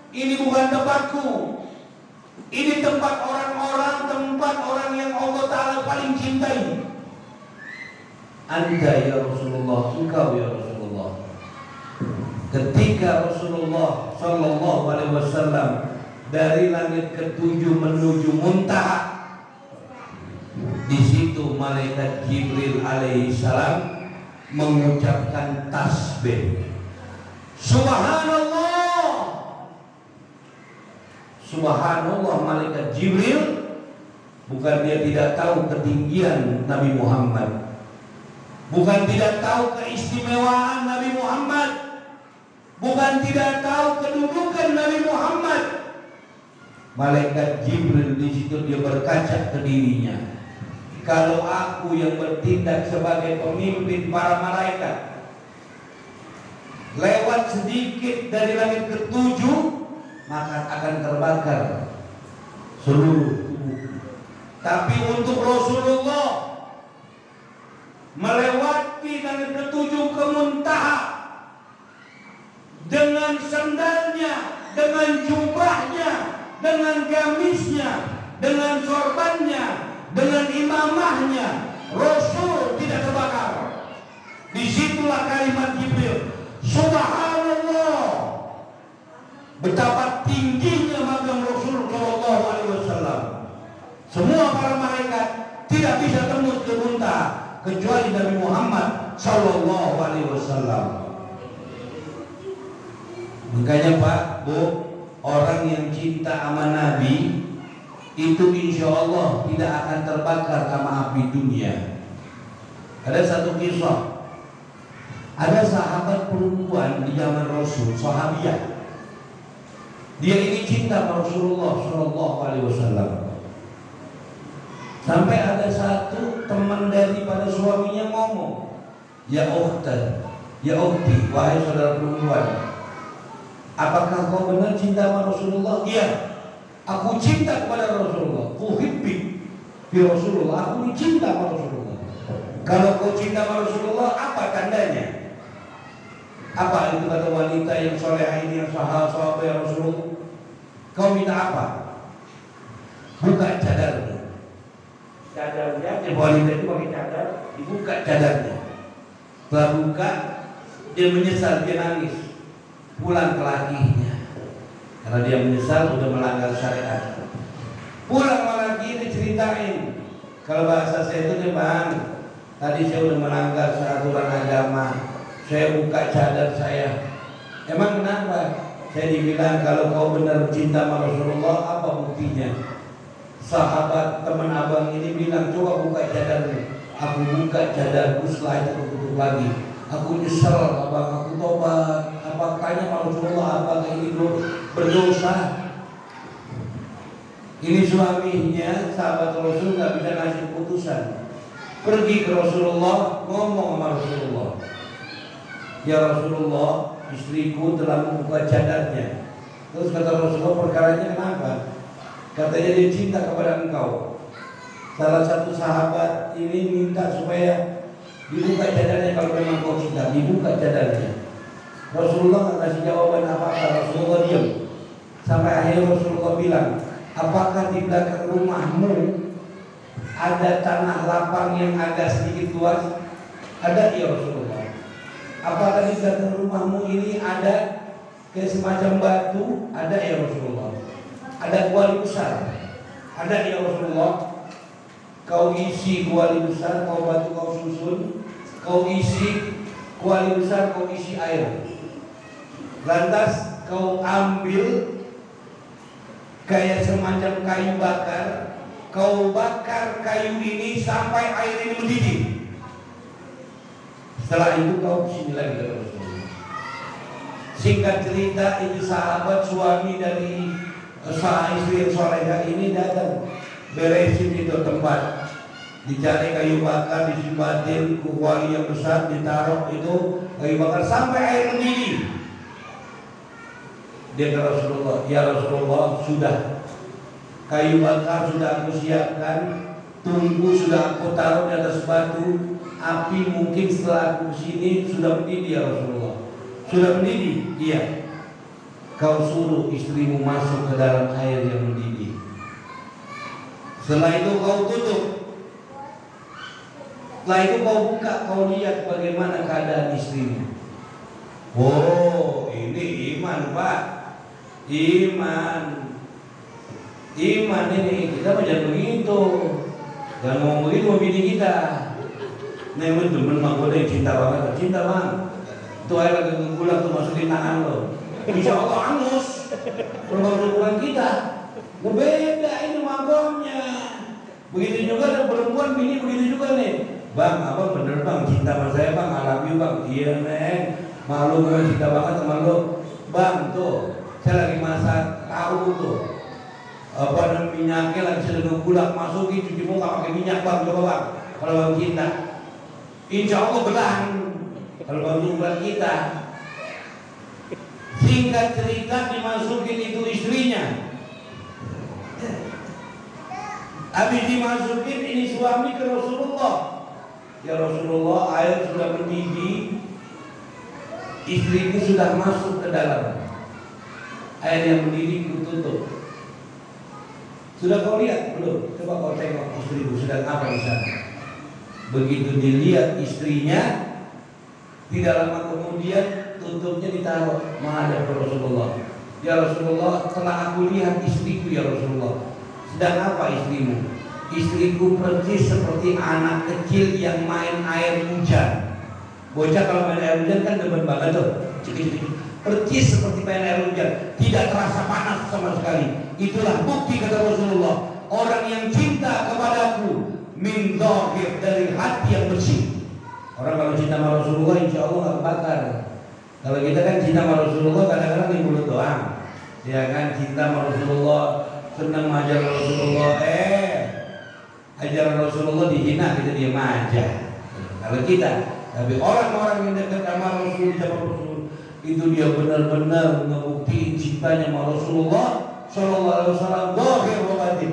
Ini bukan tempatku. Ini tempat orang yang Allah Ta'ala paling cintai. Anda ya Rasulullah, engkau ya Rasulullah. Ketika Rasulullah Sallallahu Alaihi Wasallam dari langit ketujuh menuju muntaha, di situ malaikat Jibril alaihi salam mengucapkan tasbih. Subhanallah. Subhanallah, malaikat Jibril bukan dia tidak tahu ketinggian Nabi Muhammad, bukan tidak tahu keistimewaan Nabi Muhammad, bukan tidak tahu kedudukan Nabi Muhammad. Malaikat Jibril di situ dia berkaca ke dirinya. Kalau aku yang bertindak sebagai pemimpin para malaikat, lewat sedikit dari langit ketujuh, maka akan terbakar seluruh tubuh. Tapi untuk Rasulullah melewati langit ketujuh ke muntaha dengan sandalnya, dengan jubahnya, dengan gamisnya, dengan sorbannya, dengan imamahnya, Rasul tidak terbakar. Disitulah kalimat Jibril, Subhanallah. Betapa tingginya makam Rasul Sallallahu Alaihi Wasallam. Semua para malaikat tidak bisa tembus ke muntaha kecuali Nabi Muhammad Sallallahu Alaihi Wasallam. Makanya Pak, Bu, orang yang cinta sama Nabi itu insya Allah tidak akan terbakar sama api dunia. Ada satu kisah, ada sahabat perempuan di zaman Rasul, sahabiah. Dia ini cinta sama Rasulullah Sallallahu Alaihi Wasallam. Sampai ada satu teman daripada suaminya ngomong, ya ukhtan, ya ukhti, wahai saudara perempuan, apakah kau benar cinta sama Rasulullah? Iya, aku cinta kepada Rasulullah. Uhibbi fi Rasulullah, aku cinta sama Rasulullah. Kalau kau cinta sama Rasulullah, apa tandanya? Apa itu kata wanita yang solehah ini, yang sahabat ya Rasulullah? Kau minta apa? Buka cadarnya. Cadarnya, wanita itu pakai cadar, dibuka cadarnya. Setelah buka, dia menyesal, dia nangis. Pulang ke lakinya, karena dia menyesal sudah melanggar syariat. Pulang ke laki ini ceritain, kalau bahasa saya itu, Bang, tadi saya sudah melanggar aturan agama. Saya buka cadar saya. Emang kenapa? Saya dibilang kalau kau benar cinta sama Rasulullah, apa buktinya? sahabat teman abang ini bilang, coba buka cadarmu. Aku buka cadarku, setelah itu aku tutup lagi. Aku nyesel abang, aku tobat. Apa tanya sama Rasulullah, apakah ini berdosa? Ini suaminya, sahabat Rasul, nggak bisa ngasih putusan. Pergi ke Rasulullah, ngomong sama Rasulullah, ya Rasulullah, istriku telah membuka cadarnya. Terus kata Rasulullah, perkaranya kenapa? Katanya dia cinta kepada engkau. Salah satu sahabat ini minta supaya dibuka cadarnya, kalau memang kau cinta, dibuka cadarnya. Rasulullah nggak kasih jawaban apa-apa, Rasulullah diam. Sampai akhirnya Rasulullah bilang, apakah di belakang rumahmu ada tanah lapang yang agak sedikit luas? Ada, ya Rasulullah. Apakah di belakang rumahmu ini ada kayak semacam batu? Ada, ya Rasulullah. Ada kuali besar? Ada, ya Rasulullah. Kau isi kuali besar, kau batu kau susun, kau isi kuali besar, kau isi air. Lantas kau ambil kayak semacam kayu bakar, kau bakar kayu ini sampai air ini mendidih. Setelah itu kau kesini lagi ke Rasulullah. Singkat cerita, itu sahabat suami dari istri yang soleha ini datang, beresin itu tempat, dicari kayu bakar, disimpatin kuali yang besar, ditaruh itu kayu bakar sampai air mendidih. Dia ke Rasulullah, ya Rasulullah, sudah kayu bakar sudah aku siapkan, tunggu sudah aku taruh di atas batu, api mungkin setelah aku sini sudah mendidih, ya Rasulullah. Sudah mendidih? Iya. Kau suruh istrimu masuk ke dalam air yang mendidih. Setelah itu kau tutup. Setelah itu kau buka, kau lihat bagaimana keadaan istrimu. Oh, ini iman, Pak. Iman ini, kita jangan begitu. Jangan ngomong begitu sama bini kita. Nih temen mak gue cinta banget, cinta bang. Itu air lagi ngegulak tuh, masukin tangan lo. Insya Allah angus. Perempuan kita beda ini magomnya. Begitu juga ada perempuan bini begitu juga nih. Bang, abang bener bang, cinta sama saya bang, I love you bang. Iya neng, malu gue cinta banget sama lo. Bang tuh, saya lagi masak tahu tuh, apa minyaknya lagi sedang gulak, masukin cuci muka pakai minyak bang, coba bang. Kalau bang cinta, insya Allah belang. Kalau bang bukan kita. Singkat cerita, dimasukin itu istrinya. Habis dimasukin ini suami ke Rasulullah. Ya Rasulullah, air sudah mendidih, istriku sudah masuk ke dalam. Air yang mendidih kututup. Sudah kau lihat belum? Coba kau tengok istriku sedang apa di sana. Begitu dilihat istrinya, tidak lama kemudian tutupnya ditaruh menghadap ke Rasulullah. Ya Rasulullah, telah aku lihat istriku ya Rasulullah. Sedang apa istrimu? Istriku persis seperti anak kecil yang main air hujan. Bocah kalau main air hujan kan demen banget tuh. Persis seperti main air hujan, tidak terasa panas sama sekali. Itulah bukti kata Rasulullah, orang yang cinta kepadaku min dhahir, dari hati yang bersih. Orang kalau cinta sama Rasulullah insya Allah gak kebakar. Kalau kita kan cinta sama Rasulullah kadang-kadang di mulut doang. Ya kan, cinta sama Rasulullah, senang ajar Rasulullah, ajaran Rasulullah dihina, kita diam aja. Kalau kita, tapi orang-orang yang dekat sama Rasul, itu dia benar-benar ngebuktiin cintanya sama Rasulullah Sallallahu Alaihi Wasallam, zahir wa batin.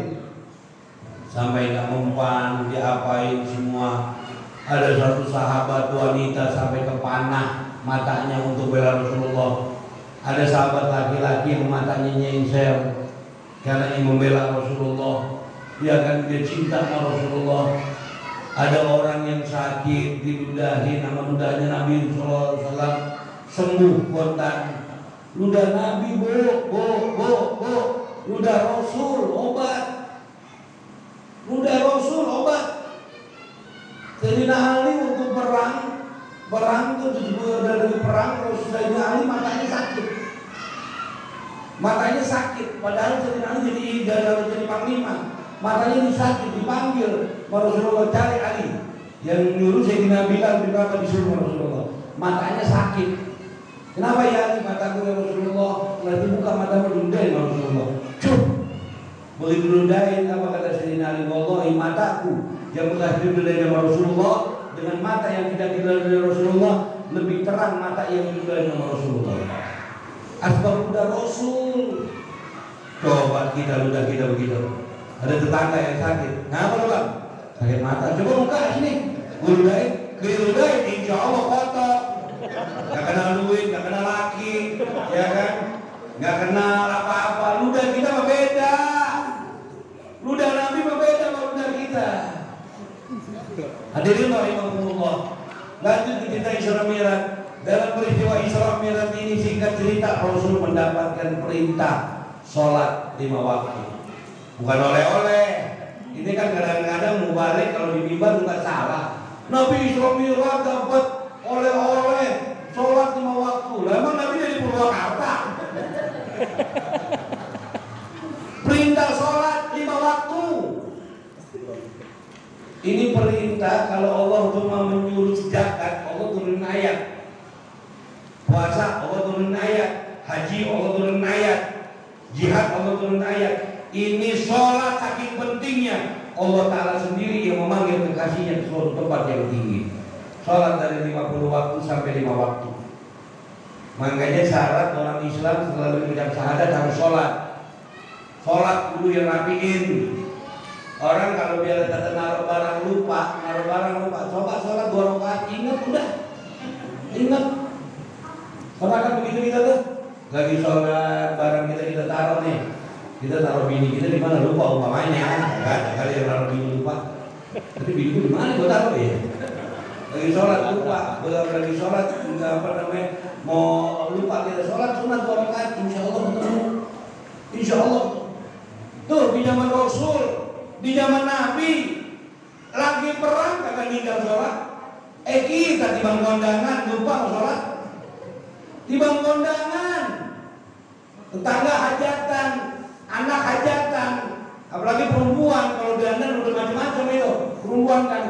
Sampai nggak mempan, diapain semua. Ada satu sahabat wanita sampai kepanah matanya untuk bela Rasulullah. Ada sahabat laki-laki yang matanya nyengsel karena ingin membela Rasulullah. Dia cinta sama Rasulullah. Ada orang yang sakit diludahin sama ludahnya Nabi Sallallahu Alaihi Wasallam, sembuh kontan. Ludah Nabi bu, ludah Rasul obat. Ludah Rasul obat. Sayyidina Ali untuk perang itu dari perang, Sayyidina Ali matanya sakit. Padahal Sayyidina Ali jadi panglima. matanya disakit, dipanggil Rasulullah, cari Ali yang nyuruh Sayyidina Bilal bin Rabah disuruh Rasulullah, matanya sakit. Kenapa ya Ali? Mataku ya Rasulullah, setelah dibuka matamu lundain Rasulullah. Cuk, begitu lundain apa kata Sayyidina Ali, wallahi mataku yang bekas diludain Rasulullah dengan mata yang tidak diludain Rasulullah lebih terang mata yang diludain Rasulullah. Asbab udah Rasul. Coba kita ludah kita begitu. Ada tetangga yang sakit. Ngapa lu bang? Sakit mata. Coba buka sini. Ludahin, keludahin, insya Allah kotor. Gak kenal duit, gak kenal laki, ya kan? Gak kenal apa-apa. Ludah kita mah beda. Ludah Nabi mah beda sama ludah kita. Hadirin rahimahumullah. Lanjut ke cerita Isra Mi'raj. Dalam peristiwa Isra Mi'raj ini singkat cerita Rasul mendapatkan perintah sholat 5 waktu. Bukan oleh-oleh. Ini kan kadang-kadang mubalik kalau di mimbar juga salah. Nabi Isra Mi'raj dapat oleh-oleh sholat 5 waktu. Lah emang Nabi dari Purwakarta. Perintah sholat 5 waktu. Ini perintah kalau Allah cuma menyuruh zakat, Allah turun ayat. Puasa Allah turun ayat, haji Allah turun ayat, jihad Allah turun ayat. Ini sholat saking pentingnya Allah Ta'ala sendiri yang memanggil kekasihnya ke suatu tempat yang tinggi. Sholat dari 50 waktu sampai 5 waktu. Makanya syarat orang Islam setelah mengucap syahadat harus sholat. Sholat dulu yang rapiin. Orang kalau biar kata naruh barang lupa, coba sholat 2 rakaat, ingat udah, ingat. Pernah kan begitu kita tuh? Lagi sholat barang kita taruh nih. Kita taruh bini kita di mana lupa umpamanya. Enggak ada kali yang taruh bini lupa. Tapi bini di mana gua taruh ya? Lagi sholat lupa, lagi sholat enggak apa namanya mau lupa kita sholat sunat 2 rakaat, insya Allah ketemu. Insya Allah. Tuh di zaman Rasul, di zaman Nabi lagi perang kagak ninggal sholat. Kita di bang kondangan lupa mau sholat. Di bang kondangan, tetangga hajatan, anak hajatan, apalagi perempuan kalau dandan udah macam-macam itu perempuan kan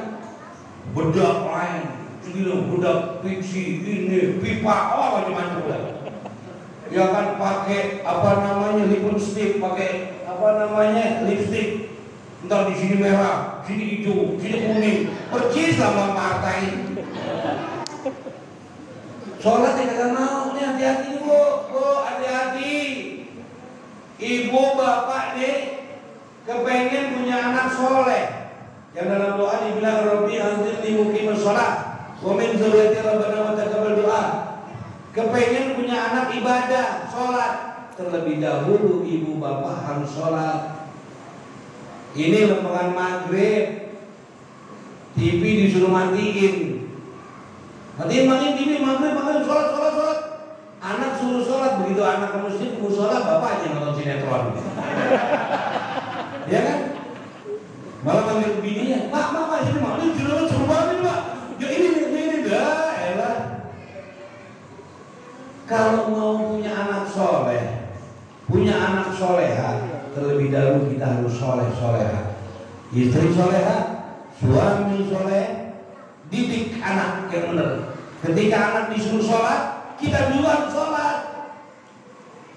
bedak lain, segini bedak piksi ini pipa macam-macam udah. Ya kan pakai apa namanya lipstick, pakai apa namanya lipstick, entar di sini merah, sini hijau, sini kuning, percis sama partai. Sholat yang kagak mau, nih hati-hati bu, hati-hati. Ibu bapak nih kepengen punya anak soleh. Yang dalam doa dibilang Rabbi anzilni muqimas sholat wa min dzurriyyati rabbana wa taqabbal doa. Kepengen punya anak ibadah, sholat. Terlebih dahulu ibu bapak harus sholat. Ini lempengan maghrib, TV disuruh matiin. Matiin TV, maghrib, sholat. Anak suruh sholat, begitu anak ke masjid, mau sholat, bapaknya nonton sinetron. Ya kan? Malah manggil bininya, Mak, sini Mak, ini suruh banget ini Mak. Ya ini, dah, elah. Kalau mau punya anak soleh, punya anak soleha, terlebih dahulu kita harus soleh-soleha. Istri soleha, suami soleh, didik anak yang benar. Ketika anak disuruh sholat, kita duluan sholat.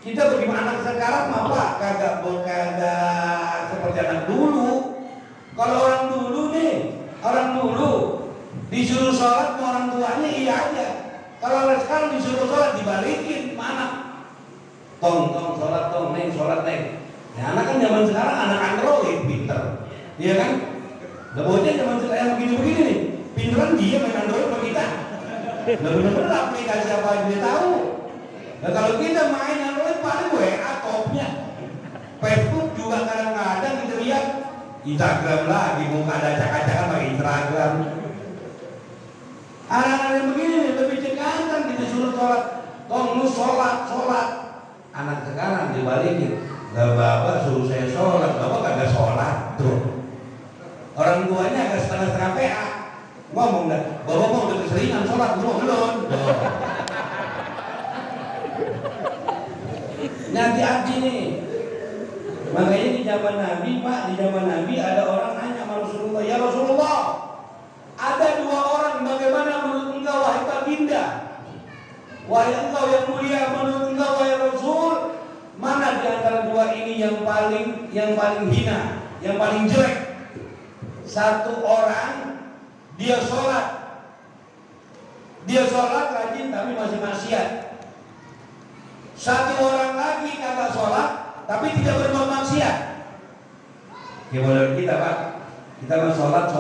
Kita bagaimana anak sekarang apa? Kagak seperti anak dulu. Kalau orang dulu disuruh sholat sama orang tuanya iya aja. Kalau anak sekarang disuruh sholat dibalikin mana? Tong sholat tong, neng sholat neng. Ya anak kan zaman sekarang anak android pinter, iya kan? Gak bocah zaman sekarang begini nih. Pinteran dia main android sama kita. Nah bener-bener aplikasi apa aja dia tahu. Nah kalau kita main android paling WA topnya, Facebook juga kadang-kadang kita lihat, Instagram lagi muka ada acak-acakan pakai Instagram. Anak-anak yang begini nih lebih cekatan kita suruh sholat, lu sholat. Anak sekarang dibalikin, lah bapak suruh saya sholat, bapak kagak sholat tuh. Orang tuanya agak setengah-setengah PA. Ngomong dah, bapak mau udah keseringan sholat, belum. Hati-hati nih. Makanya di zaman Nabi, Pak, di zaman Nabi ada orang nanya sama Rasulullah, ya Rasulullah, ada dua orang, bagaimana menurut engkau wahai baginda? Wahai engkau yang mulia, menurut engkau wahai Rasul, mana di antara dua ini yang paling hina, yang paling jelek? Satu orang dia sholat rajin tapi masih maksiat. Satu orang lagi kagak sholat tapi tidak berbuat maksiat. Ya model kita, Pak. Kita mau sholat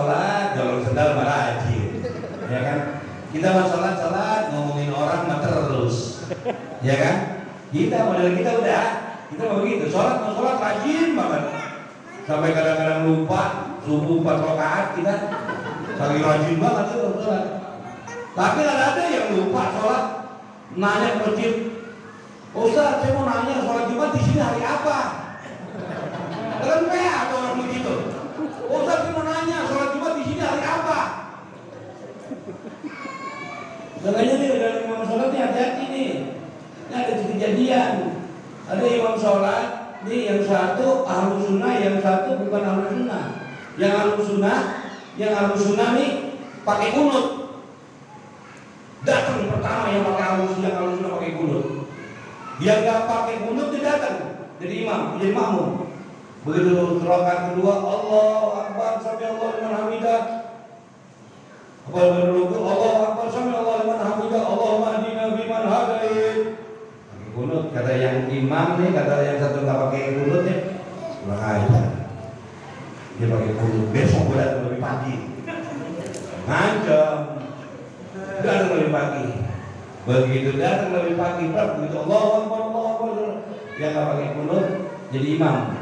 jolong sendal malah rajin, ya kan? Kita mau sholat ngomongin orang mah terus, ya kan? Kita model kita udah, kita mau begitu. Sholat rajin banget. Sampai kadang-kadang lupa subuh 4 rakaat kita. Saking rajin banget itu sholat. Tapi ada yang lupa sholat, nanya ke masjid, Ustaz, saya mau nanya sholat Jumat di sini hari apa? Kan PA atau orang begitu. Ustaz, saya mau nanya sholat Jumat di sini hari apa? Makanya nih dalam imam sholat nih hati-hati nih. Ini ada kejadian. Ada imam sholat, nih yang satu ahlus sunnah, yang satu bukan ahlus sunnah. Yang ahlus sunnah nih pakai kunut. Datang pertama yang pakai ahlus sunnah pakai kunut. Yang nggak pakai kunut dia datang jadi imam, jadi makmum. Begitu rakaat kedua, Allahu Akbar, sami Allahu liman hamidah. Apa dulu Allahu Akbar, sami Allahu liman hamidah. Allahumma hdina fiman hadait. Pakai kunut, kata yang imam nih, kata yang satu nggak pakai kunut nih, kurang ajar. Dia pakai kunut, besok gue datang lebih pagi. Ngancam, datang lebih pagi. Begitu datang lebih pagi, begitu Allahu Akbar, dia nggak pakai kunut, jadi imam.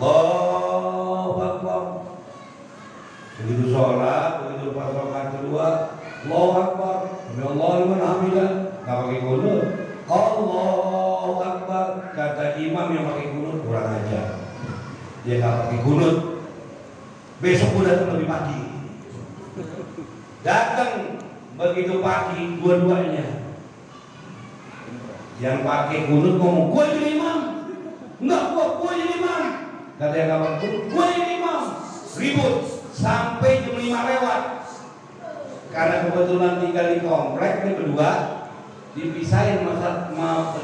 Allahu Akbar. Begitu sholat, begitu pas rakaat kedua, Allahu Akbar, Allahu liman hamidah, nggak pakai kunut. Allahu Akbar, kata imam yang pakai kunut kurang ajar. Dia nggak pakai kunut. Besok udah datang lebih pagi. Datang begitu pagi dua-duanya. Yang pakai kunut ngomong, gue jadi imam. Enggak, gue jadi imam. Kata yang nggak pakai kunut, gue jadi imam. Ribut sampai jam 5 lewat. Karena kebetulan tinggal di komplek ini berdua, dipisahin masa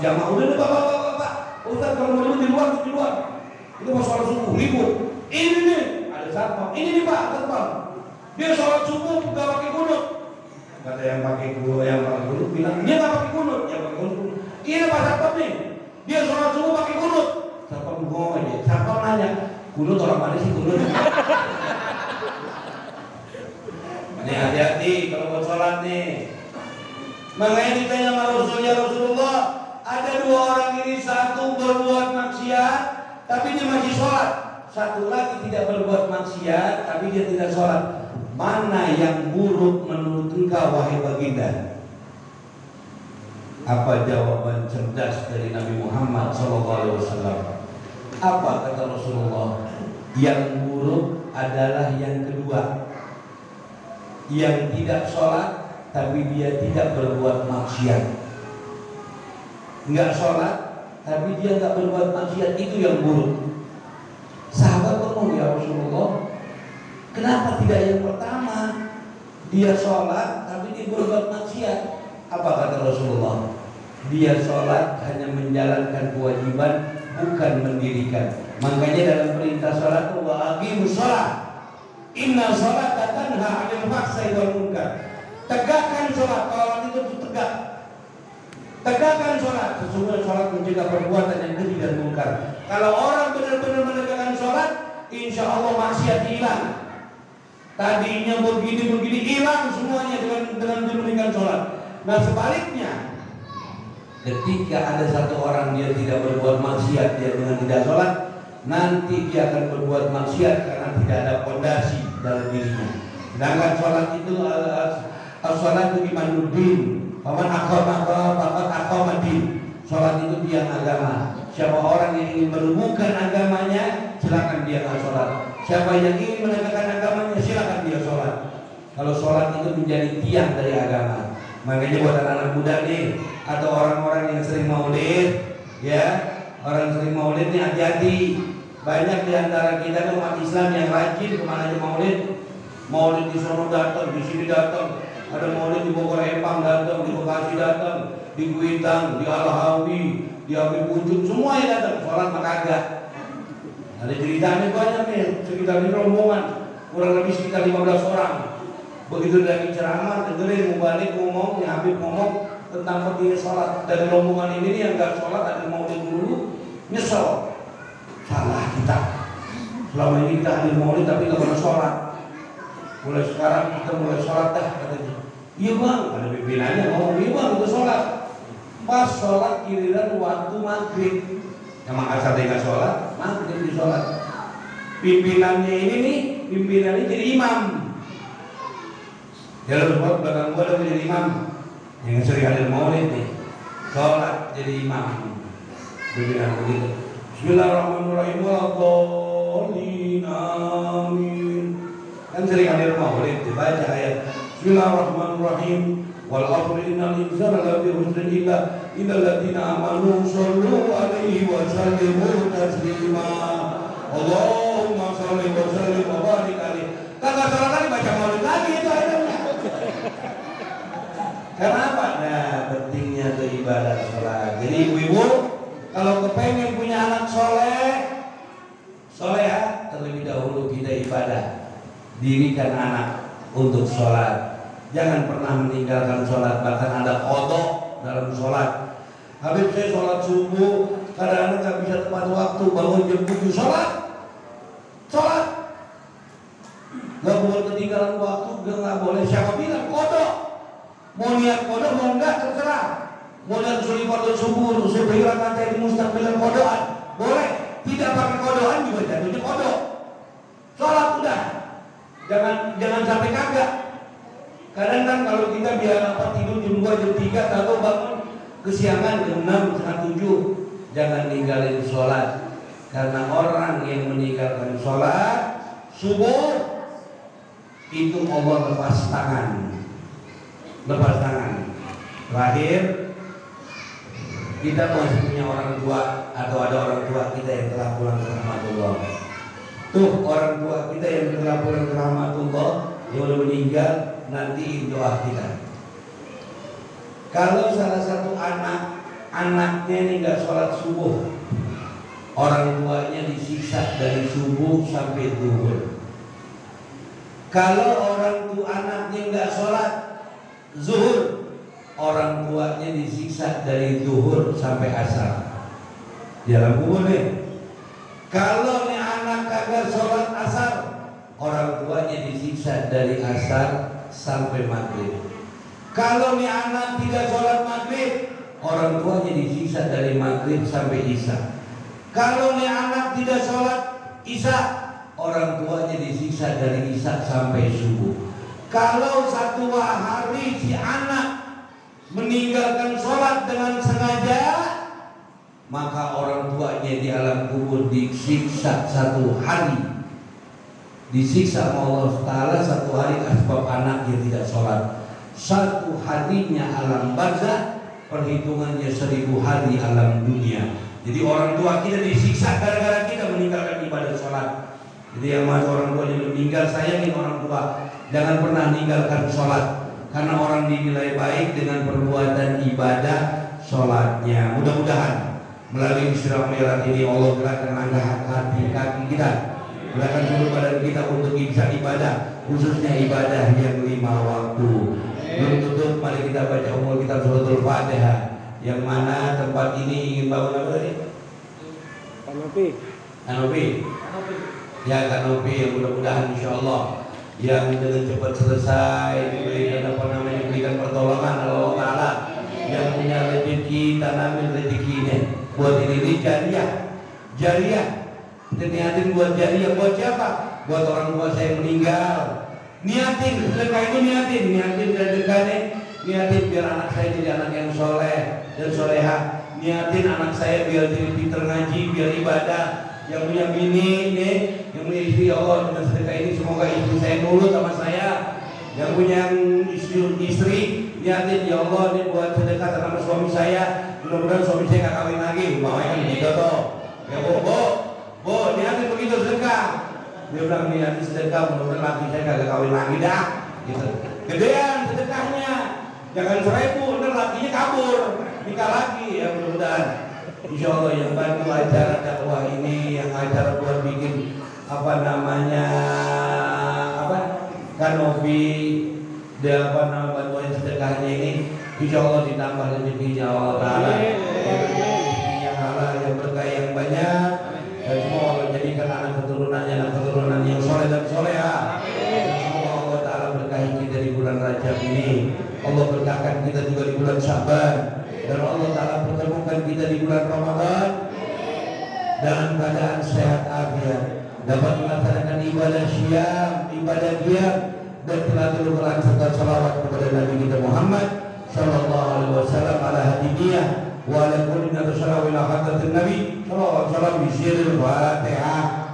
jamaah. Udah bapak. Ustaz kalau mau di luar. Itu mau sholat subuh, ribut. Ini nih, ada satpam. Ini nih Pak, satpam. Dia sholat subuh nggak pakai kunut. Kata yang pakai kunut bilang, dia nggak pakai kunut. Yang pakai kunut, ini Pak satpam nih. Dia sholat subuh pakai kunut. Satpam ngomong aja. Satpam nanya, kunut orang mana sih kunut? Ini hati-hati kalau mau sholat nih. Makanya ditanya sama Rasulullah, ada dua orang ini, satu berbuat maksiat tapi dia masih sholat, satu lagi tidak berbuat maksiat tapi dia tidak sholat. Mana yang buruk menurut engkau wahai baginda? Apa jawaban cerdas dari Nabi Muhammad SAW? Apa kata Rasulullah? Yang buruk adalah yang kedua, yang tidak sholat tapi dia tidak berbuat maksiat. Enggak sholat tapi dia enggak berbuat maksiat, itu yang buruk. Sahabat ngomong, ya Rasulullah, kenapa tidak yang pertama? Dia sholat tapi dia berbuat maksiat. Apa kata Rasulullah? Dia sholat hanya menjalankan kewajiban, bukan mendirikan. Makanya dalam perintah sholat, wa aqimus sholat, inna sholat tanha 'anil fahsya'i wal munkar. Tegakkan sholat, kalau itu tegak. Tegakkan sholat, sesungguhnya sholat mencegah perbuatan yang keji dan munkar. Kalau orang benar-benar menegakkan sholat, insya Allah maksiat hilang. Tadinya begini hilang semuanya dengan mendirikan sholat. Nah sebaliknya, ketika ada satu orang dia tidak berbuat maksiat, dia dengan tidak sholat, nanti dia akan berbuat maksiat karena tidak ada fondasi dalam dirinya. Sedangkan sholat itu sholat itu imanuddin. Paman aqamadin. Sholat itu tiang agama. Siapa orang yang ingin merubuhkan agamanya, silakan dia nggak sholat. Siapa yang ingin menegakkan agamanya, silakan dia sholat. Kalau sholat itu menjadi tiang dari agama. Makanya buat anak-anak muda nih, atau orang-orang yang sering maulid, ya, Orang sering maulid ini hati-hati. Banyak di antara kita umat Islam yang rajin kemana aja maulid. Maulid di sono datang, di sini datang. Ada maulid di Bogor Empang datang, di Bekasi datang, di Kuitang, di Al-Hawi, di Habib Ujung, semua yang datang. Sholat mah kagak. Ada ceritanya banyak nih, sekitar ini rombongan, kurang lebih sekitar 15 orang. Begitu dari ceramah, dengerin mubalik ngomong, yang Habib ngomong tentang pentingnya sholat. Dari rombongan ini yang nggak sholat, ada maulid dulu, nyesel. Salah kita. Selama ini kita hadir maulid tapi nggak pernah sholat. Mulai sekarang kita mulai sholat dah katanya. Iya bang, ada pimpinannya ngomong, iya bang itu sholat. Pas sholat giliran waktu maghrib. Emang asal dia sholat, maghrib di sholat. Pimpinannya ini nih, pimpinannya jadi imam. Ya lu buat belakang gua udah jadi imam. Yang sering hadir maulid nih, sholat jadi imam. Pimpinan begitu. Bismillahirrahmanirrahim. Walladhdallin amin. Kan sering hadir maulid dibaca ayat Bismillahirrahmanirrahim. Wal asri innal insana lafi khusrin illa alladziina aamanu shallu 'alaihi wa sallimu taslima. Allahumma shalli wa sallim wa barik 'alaihi. Kagak salah kali baca maulid lagi itu ayatnya. Kenapa? Nah, pentingnya itu ibadah sholat. Jadi ibu-ibu kalau kepengen punya anak soleha, terlebih dahulu kita ibadah. Dirikan anak untuk sholat. Jangan pernah meninggalkan sholat. Bahkan ada qadha dalam sholat. Habib saya sholat subuh, kadang-kadang nggak bisa tepat waktu, bangun jam 7 sholat. Gak boleh ketinggalan waktu, gak boleh. Siapa bilang qadha? Mau niat qadha mau enggak terserah. Mau niat suri qadha subuh, subuh rakaat mustaqbilan qadhaan, boleh. Tidak pakai qadhaan juga jatuhnya qadha. Sholat udah. Jangan sampai kagak. Kadang kan kalau kita biar tidur jam 2 jam 3 atau bangun kesiangan jam 6 setengah 7, jangan ninggalin sholat. Karena orang yang meninggalkan sholat subuh itu Allah lepas tangan. Terakhir, kita masih punya orang tua atau ada orang tua kita yang telah pulang ke rahmatullah. Tuh orang tua kita yang telah pulang ke rahmatullah, yang udah meninggal, nantiin doa kita. Kalau salah satu anaknya ini nggak sholat subuh, orang tuanya disiksa dari subuh sampai zuhur. Kalau orang tua anaknya nggak sholat zuhur, orang tuanya disiksa dari zuhur sampai asar. Dalam kubur nih. Kalau nih anak kagak sholat asar, orang tuanya disiksa dari asar sampai maghrib. Kalau nih anak tidak sholat maghrib, orang tuanya disiksa dari maghrib sampai isya. Kalau nih anak tidak sholat isya, orang tuanya disiksa dari isya sampai subuh. Kalau satu hari si anak meninggalkan sholat dengan sengaja, maka orang tuanya di alam kubur disiksa 1 hari. Disiksa Allah Ta'ala 1 hari sebab anak yang tidak sholat. 1 harinya alam barzah, perhitungannya 1000 hari alam dunia. Jadi orang tua kita disiksa gara-gara kita meninggalkan ibadah sholat. Jadi yang masih orang tua yang meninggal, sayangin orang tua. Jangan pernah meninggalkan sholat. Karena orang dinilai baik dengan perbuatan ibadah sholatnya. Mudah-mudahan melalui Isra Mi'raj ini Allah gerakan langkah kaki kita, gerakan seluruh badan kita untuk bisa ibadah, khususnya ibadah yang 5 waktu. Belum tutup, mari kita baca umul kitab suratul Fatihah. Yang mana tempat ini ingin bangun apa tadi? Kanopi. Ya, kanopi yang mudah-mudahan insya Allah yang dengan cepat selesai diberikan diberikan pertolongan Allah Ta'ala. Yang punya rezeki tanamin rezekinya. Buat ini jariah. Niatin buat jariah buat siapa? Buat orang tua saya meninggal. Niatin sedekah itu niatin sedekahnya. Niatin biar anak saya jadi anak yang soleh dan soleha. Niatin anak saya biar jadi pinter ngaji, biar ibadah. Yang punya bini nih, yang punya istri, Allah dengan sedekah ini semoga istri saya nurut sama saya. Yang punya istri niatin ya Allah ini buat sedekah sama suami saya, mudah-mudahan suami saya nggak kawin lagi, mau kan begitu toh. Ya bu, niatin begitu sedekah. Dia bilang niatin sedekah, mudah-mudahan laki saya nggak kawin lagi dah. Gitu. Gedean sedekahnya, jangan 1000, ntar lakinya kabur, nikah lagi ya mudah-mudahan. Insya Allah yang bantu acara dakwah ini, yang acara buat bikin kanopi, dia bantuan sedekahnya ini, insya Allah ditambah rezekinya Allah Taala, yang halal, yang berkah, yang banyak, dan semua Allah jadikan anak keturunan yang soleh dan soleha. Semoga Allah Taala berkahi kita di bulan Rajab ini, Allah berkahkan kita juga di bulan Syaban, dan Allah Taala pertemukan kita di bulan Ramadan dalam keadaan sehat afiat, dapat melaksanakan ibadah syam, ibadah qiyam, dan tilawatul Quran serta salawat kepada Nabi kita Muhammad sallallahu alaihi wasallam ala hadiyah wa ala kulli nabi sallallahu ila hadratin Nabi sallallahu alaihi wasallam bi sirril Fatihah.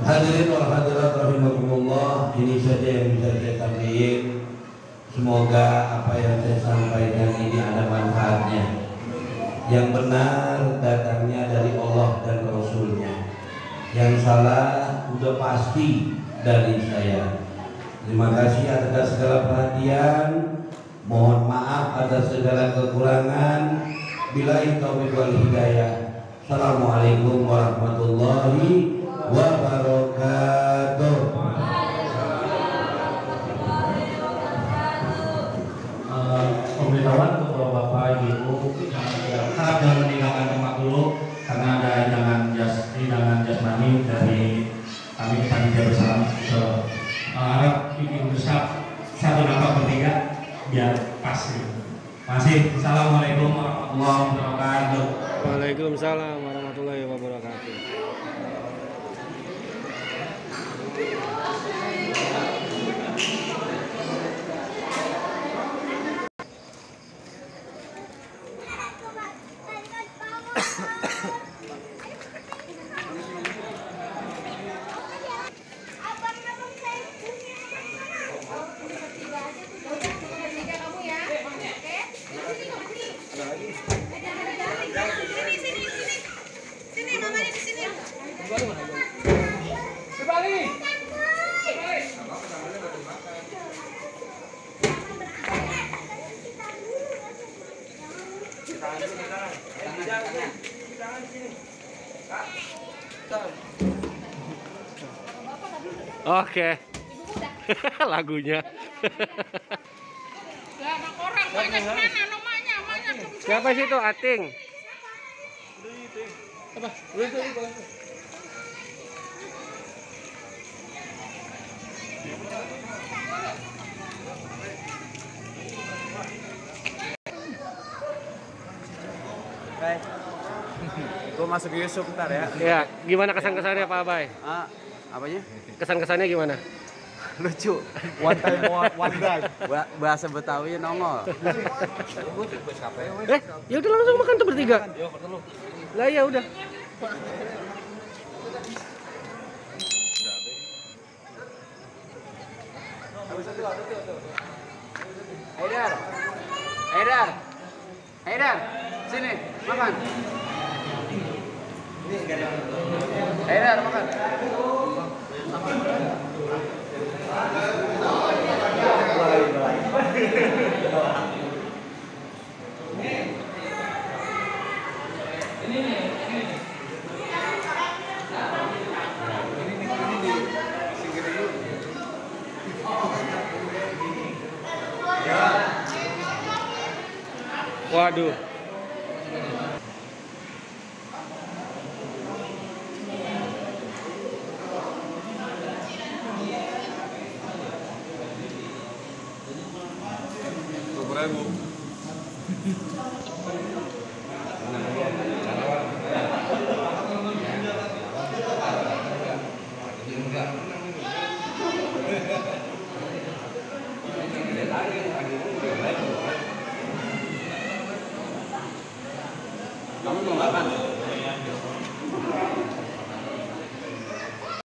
Hadirin wal hadirat rahimakumullah, ini saja yang bisa saya sampaikan. Semoga apa yang saya sampaikan ini ada manfaatnya. Yang benar datangnya dari Allah dan Rasulnya. Yang salah udah pasti dari saya. Terima kasih atas segala perhatian. Mohon maaf atas segala kekurangan. Billahi taufiq wal hidayah. Assalamualaikum warahmatullahi wabarakatuh. Pemberitahuan untuk Bapak Ibu harap jangan meninggalkan tempat dulu karena ada hidangan jasmani dari kami panitia bersama. Harap bikin besar satu nafas bertiga biar pas. Masih. Assalamualaikum warahmatullahi wabarakatuh. Waalaikumsalam warahmatullahi wabarakatuh. Oke. Lagunya. Siapa sih itu Ating? Apa? Baik. Gue masuk ke Yusuf ntar ya. Ya, gimana kesan-kesannya Pak Abay? Apanya? Kesan-kesannya gimana? Lucu. One time one drive. Bahasa Betawi nongol. Ya udah langsung makan tuh bertiga. Lah ya udah. Haidar, sini makan. Haidar makan. Waduh. mau makan?